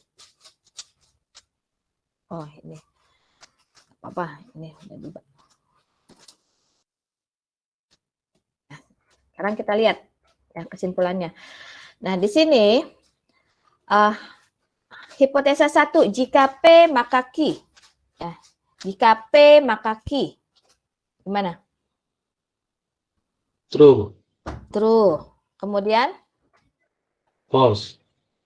Oh, ini. Apa? Ini udah dibuat. Nah, sekarang kita lihat ya kesimpulannya. Nah, di sini hipotesa 1, jika P maka Q. Ya, jika P maka Q. Gimana? True. True. Kemudian False.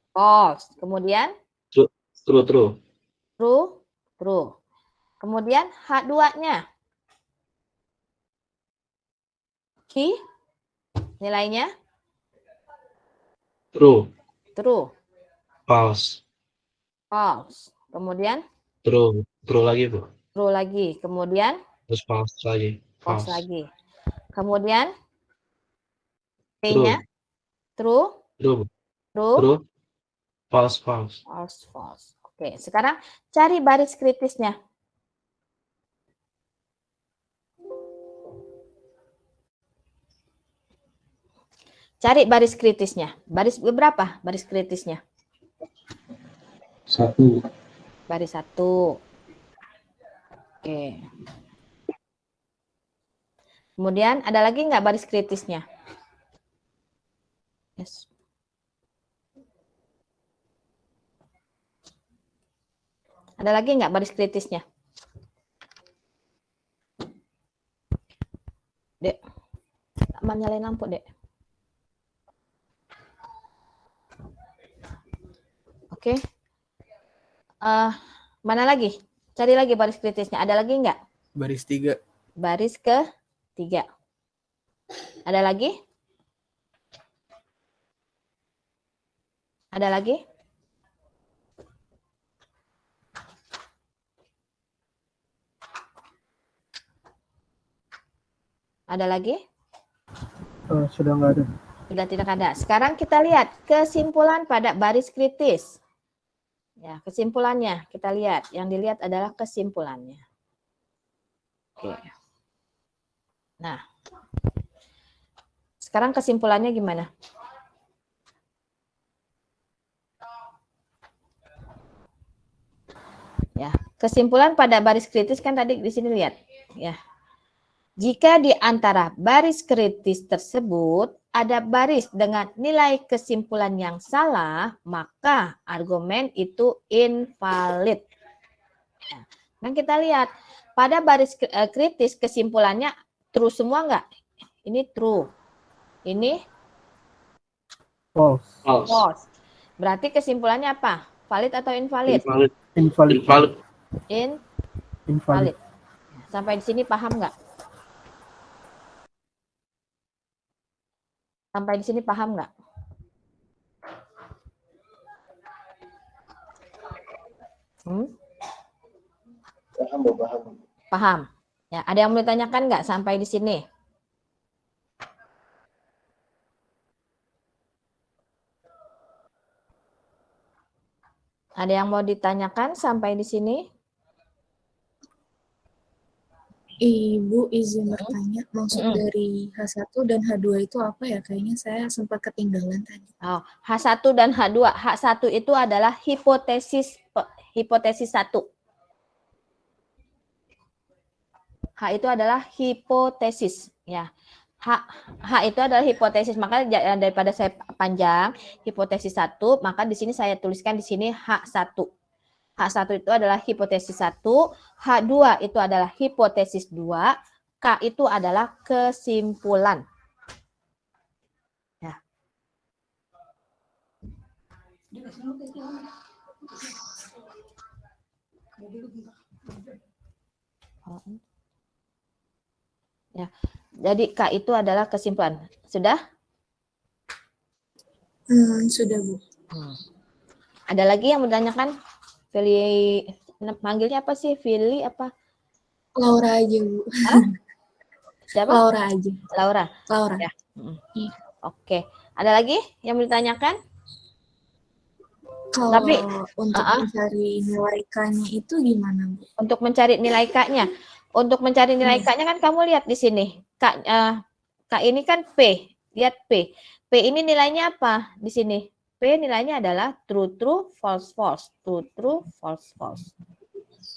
false. Kemudian True. True. true. True. Kemudian H2-nya. Q. Nilainya True. true. False. False. Kemudian True. True lagi, Bu. true lagi. Kemudian Terus false lagi. false False. lagi. Kemudian True. P-nya true. True. True. True. False. False. False. Oke, sekarang cari baris kritisnya. Cari baris kritisnya. Baris berapa baris kritisnya? 1. Baris 1. Oke. Kemudian ada lagi nggak baris kritisnya? Yes. Ada lagi nggak baris kritisnya? Dek, tak nyalain lampu, Dek. Oke. Mana lagi? Cari lagi baris kritisnya. Ada lagi nggak? Baris 3. Baris ke-3. Ada lagi? Ada lagi? Ada lagi? Sudah nggak ada. Sudah tidak ada. Sekarang kita lihat kesimpulan pada baris kritis. Ya, kesimpulannya kita lihat. Yang dilihat adalah kesimpulannya. Oke. Nah, sekarang kesimpulannya gimana? Ya, kesimpulan pada baris kritis kan tadi di sini lihat, ya. Jika di antara baris kritis tersebut ada baris dengan nilai kesimpulan yang salah, maka argumen itu invalid. Nah, kan kita lihat pada baris kritis kesimpulannya true semua enggak? Ini true. Ini False. False. false. Berarti kesimpulannya apa? Valid atau invalid? Invalid. Invalid. Invalid. Invalid. Sampai di sini paham nggak? Sampai di sini paham nggak? Paham. Ya, ada yang mau ditanyakan nggak sampai di sini? Ada yang mau ditanyakan sampai di sini? Ibu izin bertanya, maksud dari H1 dan H2 itu apa ya? Kayaknya saya sempat ketinggalan tadi. Oh, H1 dan H2. H1 itu adalah hipotesis 1. H itu adalah hipotesis, ya. H itu adalah hipotesis, maka daripada saya panjang hipotesis 1, maka di sini saya tuliskan di sini H1. H1 itu adalah hipotesis 1, H2 itu adalah hipotesis 2, K itu adalah kesimpulan. Ya. Ya. Jadi K itu adalah kesimpulan. Sudah? Sudah, Bu. Ada lagi yang menanyakan? Fili, manggilnya apa sih? Fili apa? Laura aja, Bu. Hah? Siapa? Laura aja. Laura. Laura. Ya. Iya. Oke. Ada lagi yang mau ditanyakan? Kalau Tapi untuk mencari nilai K-nya itu gimana, Bu? untuk mencari nilai K-nya, Iya. kan kamu lihat di sini. K ini kan P. Lihat P. P ini nilainya apa di sini? P nilainya adalah true true, false false, true true, false false.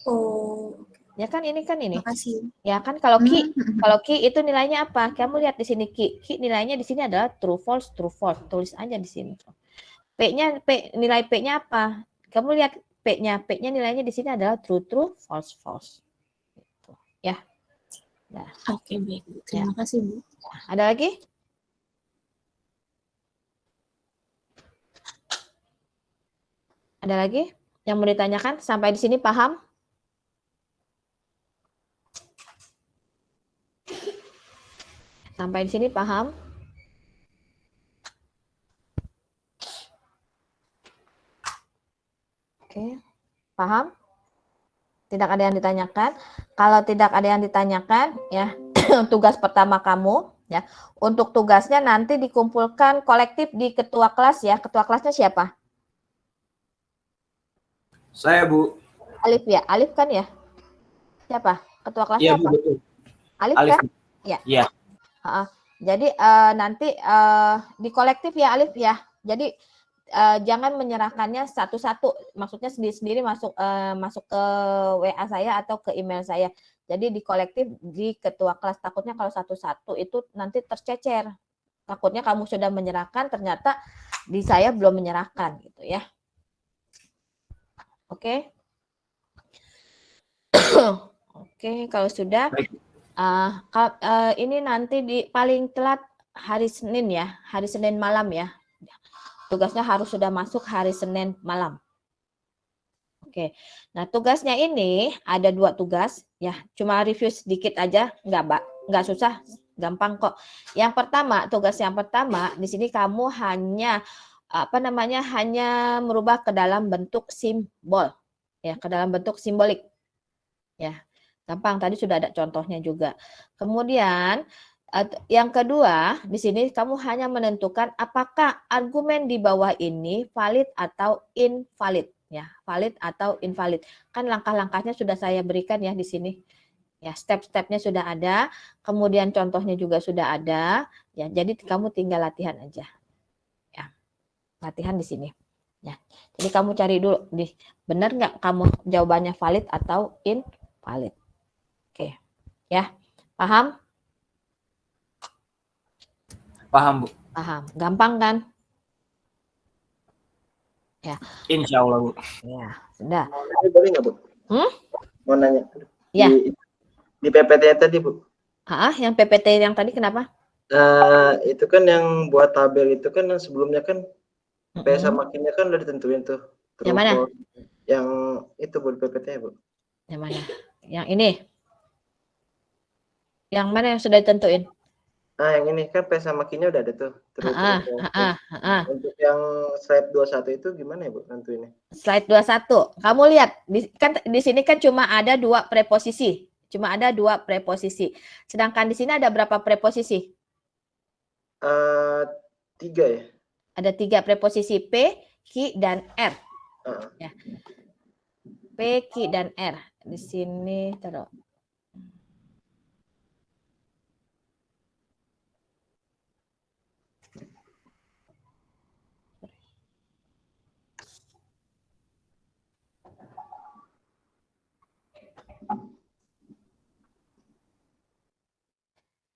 Oh, Ya kan ini kan ini. makasih. Ya kan kalau Q Hmm. itu nilainya apa? Kamu lihat di sini Q. Q nilainya di sini adalah true false, true false. Tulis aja di sini. P-nya nilai P-nya apa? Kamu lihat P-nya. P-nya nilainya di sini adalah true true, false false. Gitu. Ya. Nah, Oke, baik. Terima kasih, Bu. ada lagi? Ada lagi yang mau ditanyakan? Sampai di sini paham? Sampai di sini paham? Oke. Paham? Tidak ada yang ditanyakan. Kalau tidak ada yang ditanyakan, ya, tugas pertama kamu, ya, untuk tugasnya nanti dikumpulkan kolektif di ketua kelas, ya. Ketua kelasnya siapa? Saya, Bu. Alif, ya. Alif kan, ya? Siapa? Ketua kelasnya Iya, Bu, apa? betul. Alif, Alif. kan? Ya. Iya. Jadi nanti di kolektif ya, Alif, ya. Jadi jangan menyerahkannya satu-satu, maksudnya sendiri-sendiri masuk ke WA saya atau ke email saya. Jadi di kolektif di ketua kelas, takutnya kalau satu-satu itu nanti tercecer. Takutnya kamu sudah menyerahkan, ternyata di saya belum menyerahkan gitu ya. Oke. Oke, kalau sudah ini nanti paling telat hari Senin ya, hari Senin malam ya. Tugasnya harus sudah masuk hari Senin malam. Oke, nah tugasnya ini ada 2 tugas ya, cuma review sedikit aja, nggak susah, gampang kok. Tugas yang pertama di sini kamu hanya hanya merubah ke dalam bentuk simbol ya, ke dalam bentuk simbolik ya, gampang. Tadi sudah ada contohnya juga. Kemudian yang kedua, di sini kamu hanya menentukan apakah argumen di bawah ini valid atau invalid, ya, valid atau invalid. Kan langkah-langkahnya sudah saya berikan ya di sini. Ya, step-stepnya sudah ada, kemudian contohnya juga sudah ada, ya. Jadi kamu tinggal latihan aja. Ya. Latihan di sini. Ya. Jadi kamu cari dulu benar nggak kamu jawabannya valid atau invalid. Oke. Ya. Paham? Paham, Bu. Paham. Gampang kan? Ya. Insya Allah, Bu. Ya, sudah. Boleh nggak, Bu? Mau nanya. Ya. Di PPT tadi, Bu. Yang PPT yang tadi kenapa? Itu kan yang buat tabel itu kan yang sebelumnya kan P sama Q-nya kan udah ditentuin tuh. Yang mana? Yang itu Bu, PPT, Bu. Yang mana? Yang ini. Yang mana yang sudah ditentuin? Yang ini kan P sama Q-nya udah ada tuh. Untuk yang slide 21 itu gimana ya, Bu, nentuinnya? Slide 21. Kamu lihat, kan di sini kan cuma ada 2 preposisi. Cuma ada 2 preposisi. Sedangkan di sini ada berapa preposisi? 3 ya? Ada 3 preposisi, P, Q, dan R. Ya. P, Q, dan R. Di sini taruh.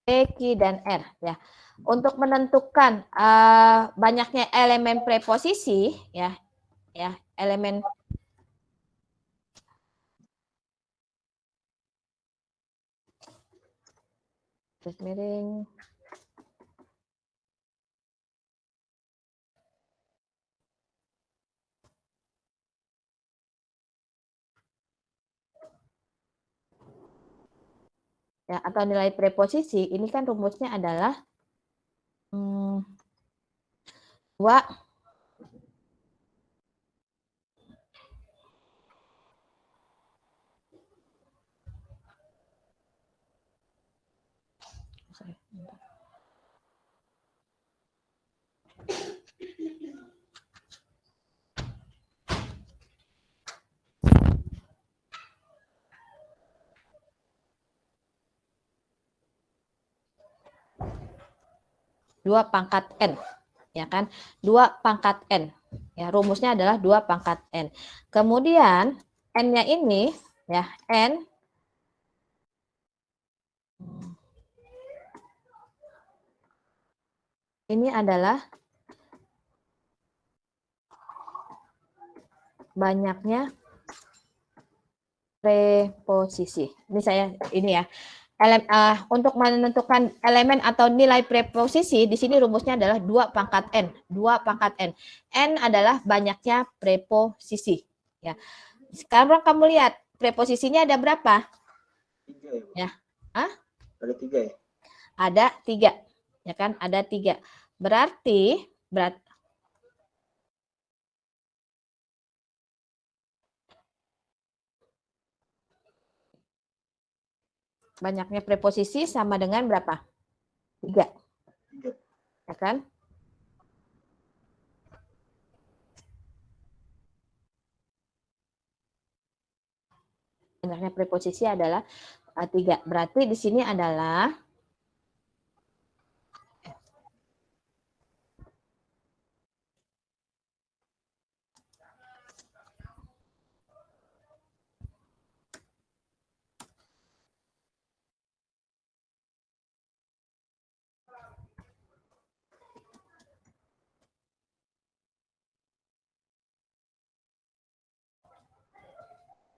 P, Q, dan R ya. Untuk menentukan banyaknya elemen preposisi ya, elemen garis miring ya, atau nilai preposisi ini kan rumusnya adalah 2 2 2 pangkat N. Ya kan? 2 pangkat N. Ya, rumusnya adalah 2 pangkat N. Kemudian N-nya ini ya, N ini adalah banyaknya preposisi. Ini saya ini ya. Untuk menentukan elemen atau nilai preposisi di sini rumusnya adalah 2 pangkat N. 2 pangkat N. N adalah banyaknya preposisi. Ya. Sekarang kamu lihat preposisinya ada berapa? 3 ya, Bu? Ya. Hah? Ada 3 ya? Ada 3. Ya kan? Ada 3. Berarti banyaknya preposisi sama dengan berapa? 3. 3. Ya kan? Banyaknya preposisi adalah 3. Berarti di sini adalah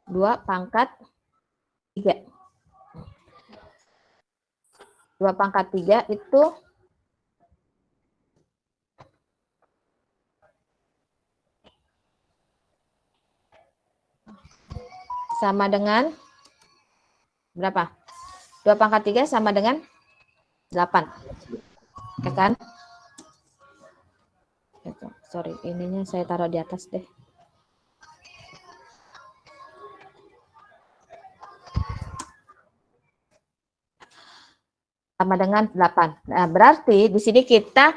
dua pangkat 3. 2 pangkat 3 itu sama dengan berapa? 2 pangkat 3 sama dengan 8. Ya kan? Sorry, ininya saya taruh di atas deh. Sama dengan 8. Nah, berarti di sini kita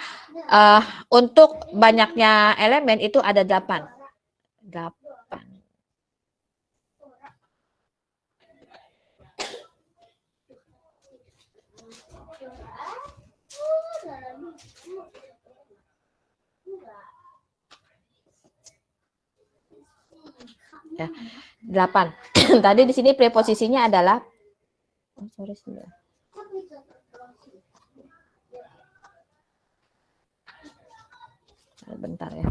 untuk banyaknya elemen itu ada 8. 8. Ya, 8. Tadi di sini preposisinya adalah bentar ya.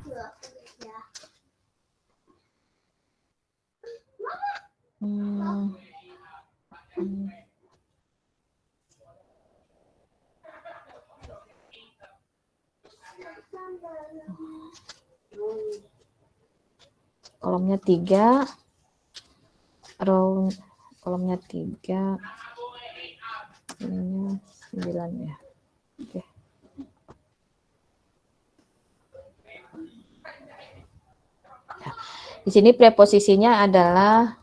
Kolomnya 3, row kolomnya 3, ininya 9 ya. Oke. Ya. Di sini preposisinya adalah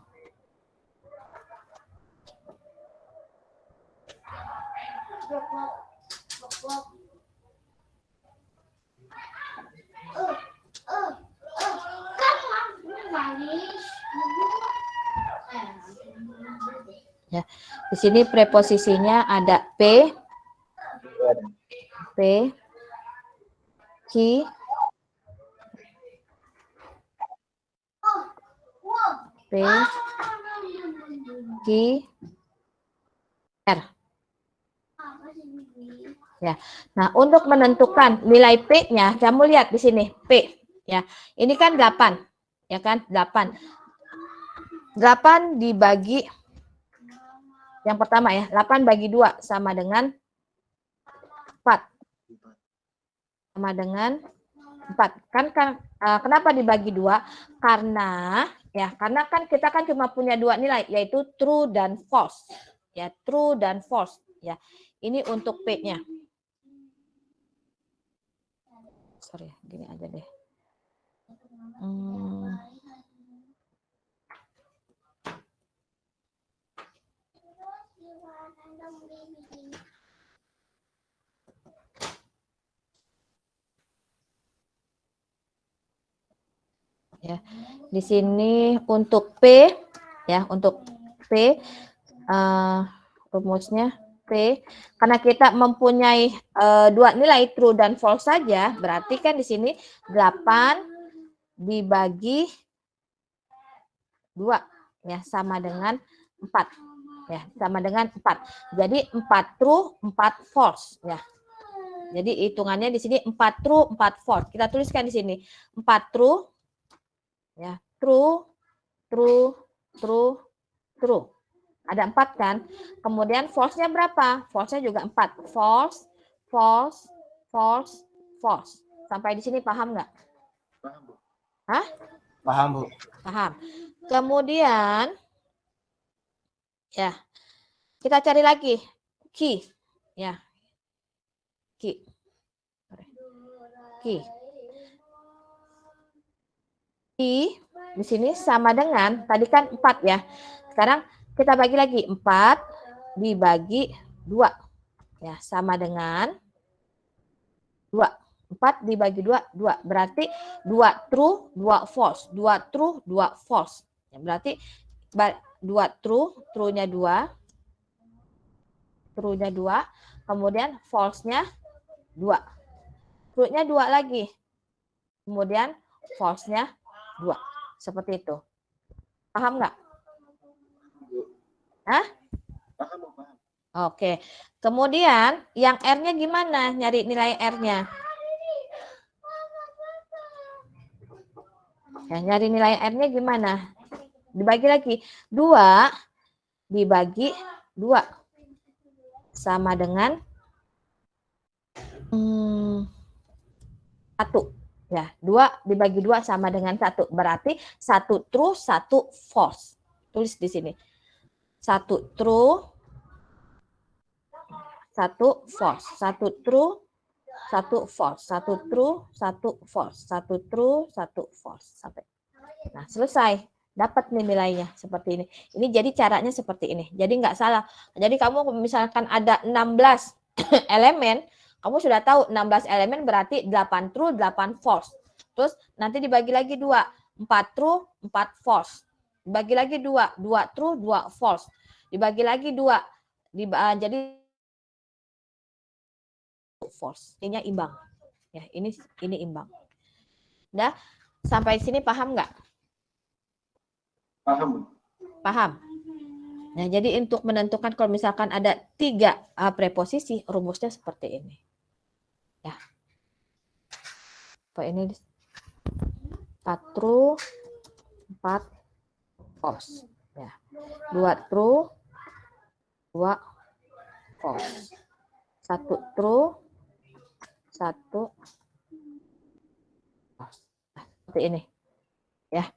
ya. Di sini preposisinya ada P, Q, P, Q, R. Ya. Nah, untuk menentukan nilai P-nya, kamu lihat di sini P. Ya, ini kan 8, ya kan? 8. 8 dibagi yang pertama ya, 8 bagi 2 sama dengan 4. Sama dengan 4. Kan kenapa dibagi 2? Karena kan kita kan cuma punya 2 nilai, yaitu true dan false. Ya, true dan false. Ya, ini untuk P-nya. Sorry, gini aja deh. Ya, di sini untuk P ya, untuk P rumusnya P Oke, karena kita mempunyai dua nilai true dan false saja, berarti kan di sini 8 dibagi 2 ya sama dengan 4. Ya, sama dengan 4. Jadi 4 true, 4 false ya. Jadi hitungannya di sini 4 true, 4 false. Kita tuliskan di sini 4 true ya, true, true, true, true. Ada 4 kan? Kemudian false-nya berapa? False-nya juga 4. False, false, false, false. Sampai di sini paham nggak? Paham, Bu. Hah? Paham, Bu. Paham. Kemudian ya, kita cari lagi key. Ya. Key. Key. Key di sini sama dengan tadi kan 4 ya. Sekarang kita bagi lagi 4 dibagi 2. Ya, sama dengan 2. 4 dibagi 2, 2. Berarti 2 true, 2 false. 2 true, 2 false. Ya, berarti 2 true, true-nya 2. True-nya 2. Kemudian false-nya 2. True-nya 2 lagi. Kemudian false-nya 2. Seperti itu. Paham nggak? Hah? Paham, Bu, paham. Oke. Kemudian yang R-nya gimana? Nyari nilai R-nya. Ya, nyari nilai R-nya gimana? Dibagi lagi. 2 dibagi 2. Sama dengan 1. Ya, 2 dibagi 2 sama dengan 1. Berarti 1 true, 1 false. Tulis di sini. 1 true, 1 false. 1 true, 1 false. 1 true, 1 false. 1 true, 1 false. Sampai. Nah, selesai. Dapat nih nilainya seperti ini. Ini jadi caranya seperti ini. Jadi nggak salah. Jadi kamu misalkan ada 16 elemen, kamu sudah tahu 16 elemen berarti 8 true, 8 false. Terus nanti dibagi lagi 2. 4 true, 4 false. Dibagi lagi 2. 2 true, 2 false. Dibagi lagi 2. Jadi false. Ini imbang. Ya, ini imbang. Udah? Sampai sini paham nggak? Paham, Bu. Paham. Nah, jadi untuk menentukan kalau misalkan ada 3 preposisi, rumusnya seperti ini. Ya. Apa ini? 4 true, 4 false. Ya. 2 true, 2 false. 1 true, 1 false. Nah, seperti ini. Ya.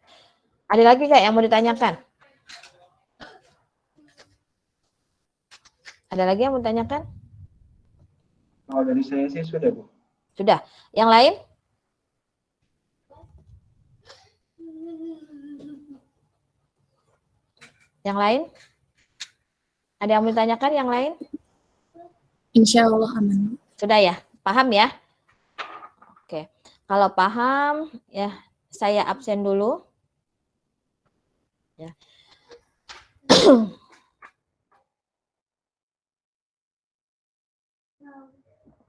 Ada lagi nggak yang mau ditanyakan? Ada lagi yang mau ditanyakan? Kalau dari saya sih sudah, Bu. Sudah. Yang lain? Yang lain? Ada yang mau ditanyakan yang lain? Insya Allah aman. Sudah ya? Paham ya? Oke. Kalau paham, ya saya absen dulu. Ya.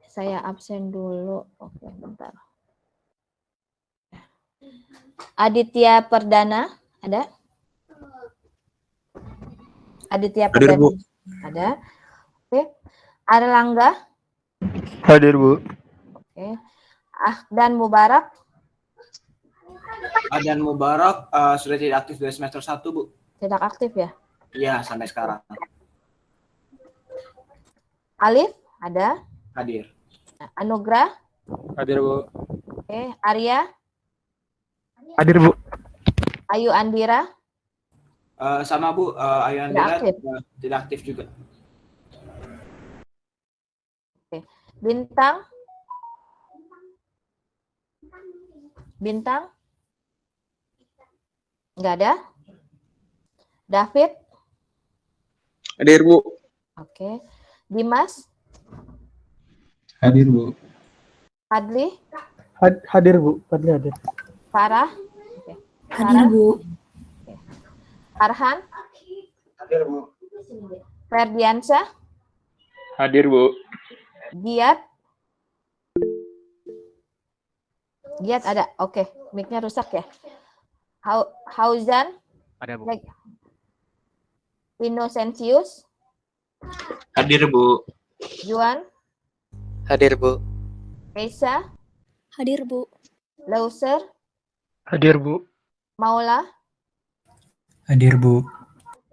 Saya absen dulu. Oke, bentar. Aditya Perdana, ada? Aditya Hadir, Perdana. Bu. Ada. Oke. Arlangga. Hadir, Bu. Oke. Dan Mubarak. Adan Mubarak sudah tidak aktif dari semester 1, Bu. Tidak aktif ya? Iya, sampai sekarang. Alif, ada? Hadir. Anugrah. Hadir, Bu. Oke. Arya. Hadir, Bu. Ayu Andira. Sama, Bu. Ayu Tidak Andira aktif. tidak aktif juga. Oke. Bintang. Bintang. Enggak ada. David. Hadir, Bu. Oke. Dimas. Hadir, Bu. Fadli. Hadir, Bu. Fadli hadir. Farah. Oke. Hadir, Bu. Farhan. Hadir, Bu. Ferdiansyah. Hadir, Bu. Giat? Giat ada. Oke, mic-nya rusak ya. Hauzan? Ada, Bu. Innocentius? Hadir, Bu. Juan? Hadir, Bu. Esa? Hadir, Bu. Lauser? Hadir, Bu. Maula? Hadir, Bu.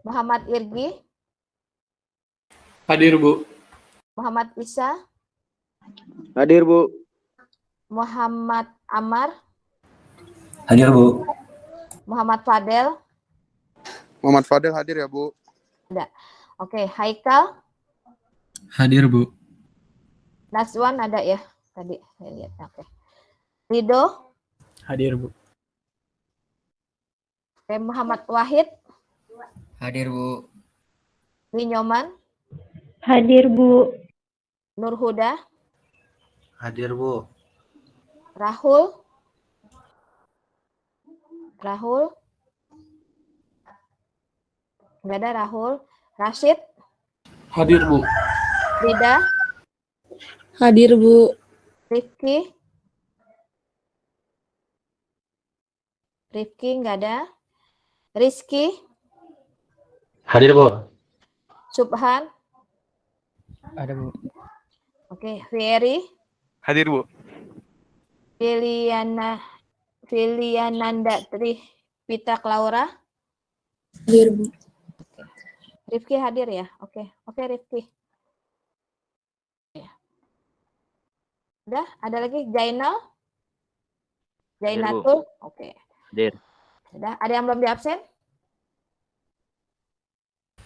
Muhammad Irgi? Hadir, Bu. Muhammad Isa? Hadir, Bu. Muhammad Amar? Hadir, Bu. Muhammad Fadel? Muhammad Fadel hadir ya, Bu. Ada. Oke, Haikal? Hadir, Bu. Naswan ada ya? Tadi saya lihat. Oke. Rido? Hadir, Bu. Oke, Muhammad Wahid? Hadir, Bu. Winyoman? Hadir, Bu. Nur Huda? Hadir, Bu. Rahul? Rahul? Nggak ada Rahul. Rashid? Hadir, Bu. Rida? Hadir, Bu. Rifki? Rifki nggak ada. Rizky? Hadir, Bu. Subhan? Ada, Bu. Oke, Ferry? Hadir, Bu. Filiananda Tripita Laura? Hadir, Bu. Rifki hadir ya? Oke, Rifki. Ya. Udah, ada lagi Jainal? Jainatul? Oke. Hadir. Udah, ada yang belum di absen?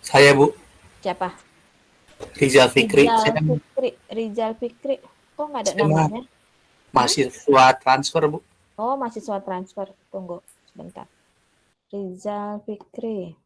Saya, Bu. Siapa? Rizal Fikri. Saya Rizal Fikri. Kok nggak ada Saya namanya? mahasiswa transfer, Bu. Oh, mahasiswa transfer. Tunggu sebentar. Rizal Fikri.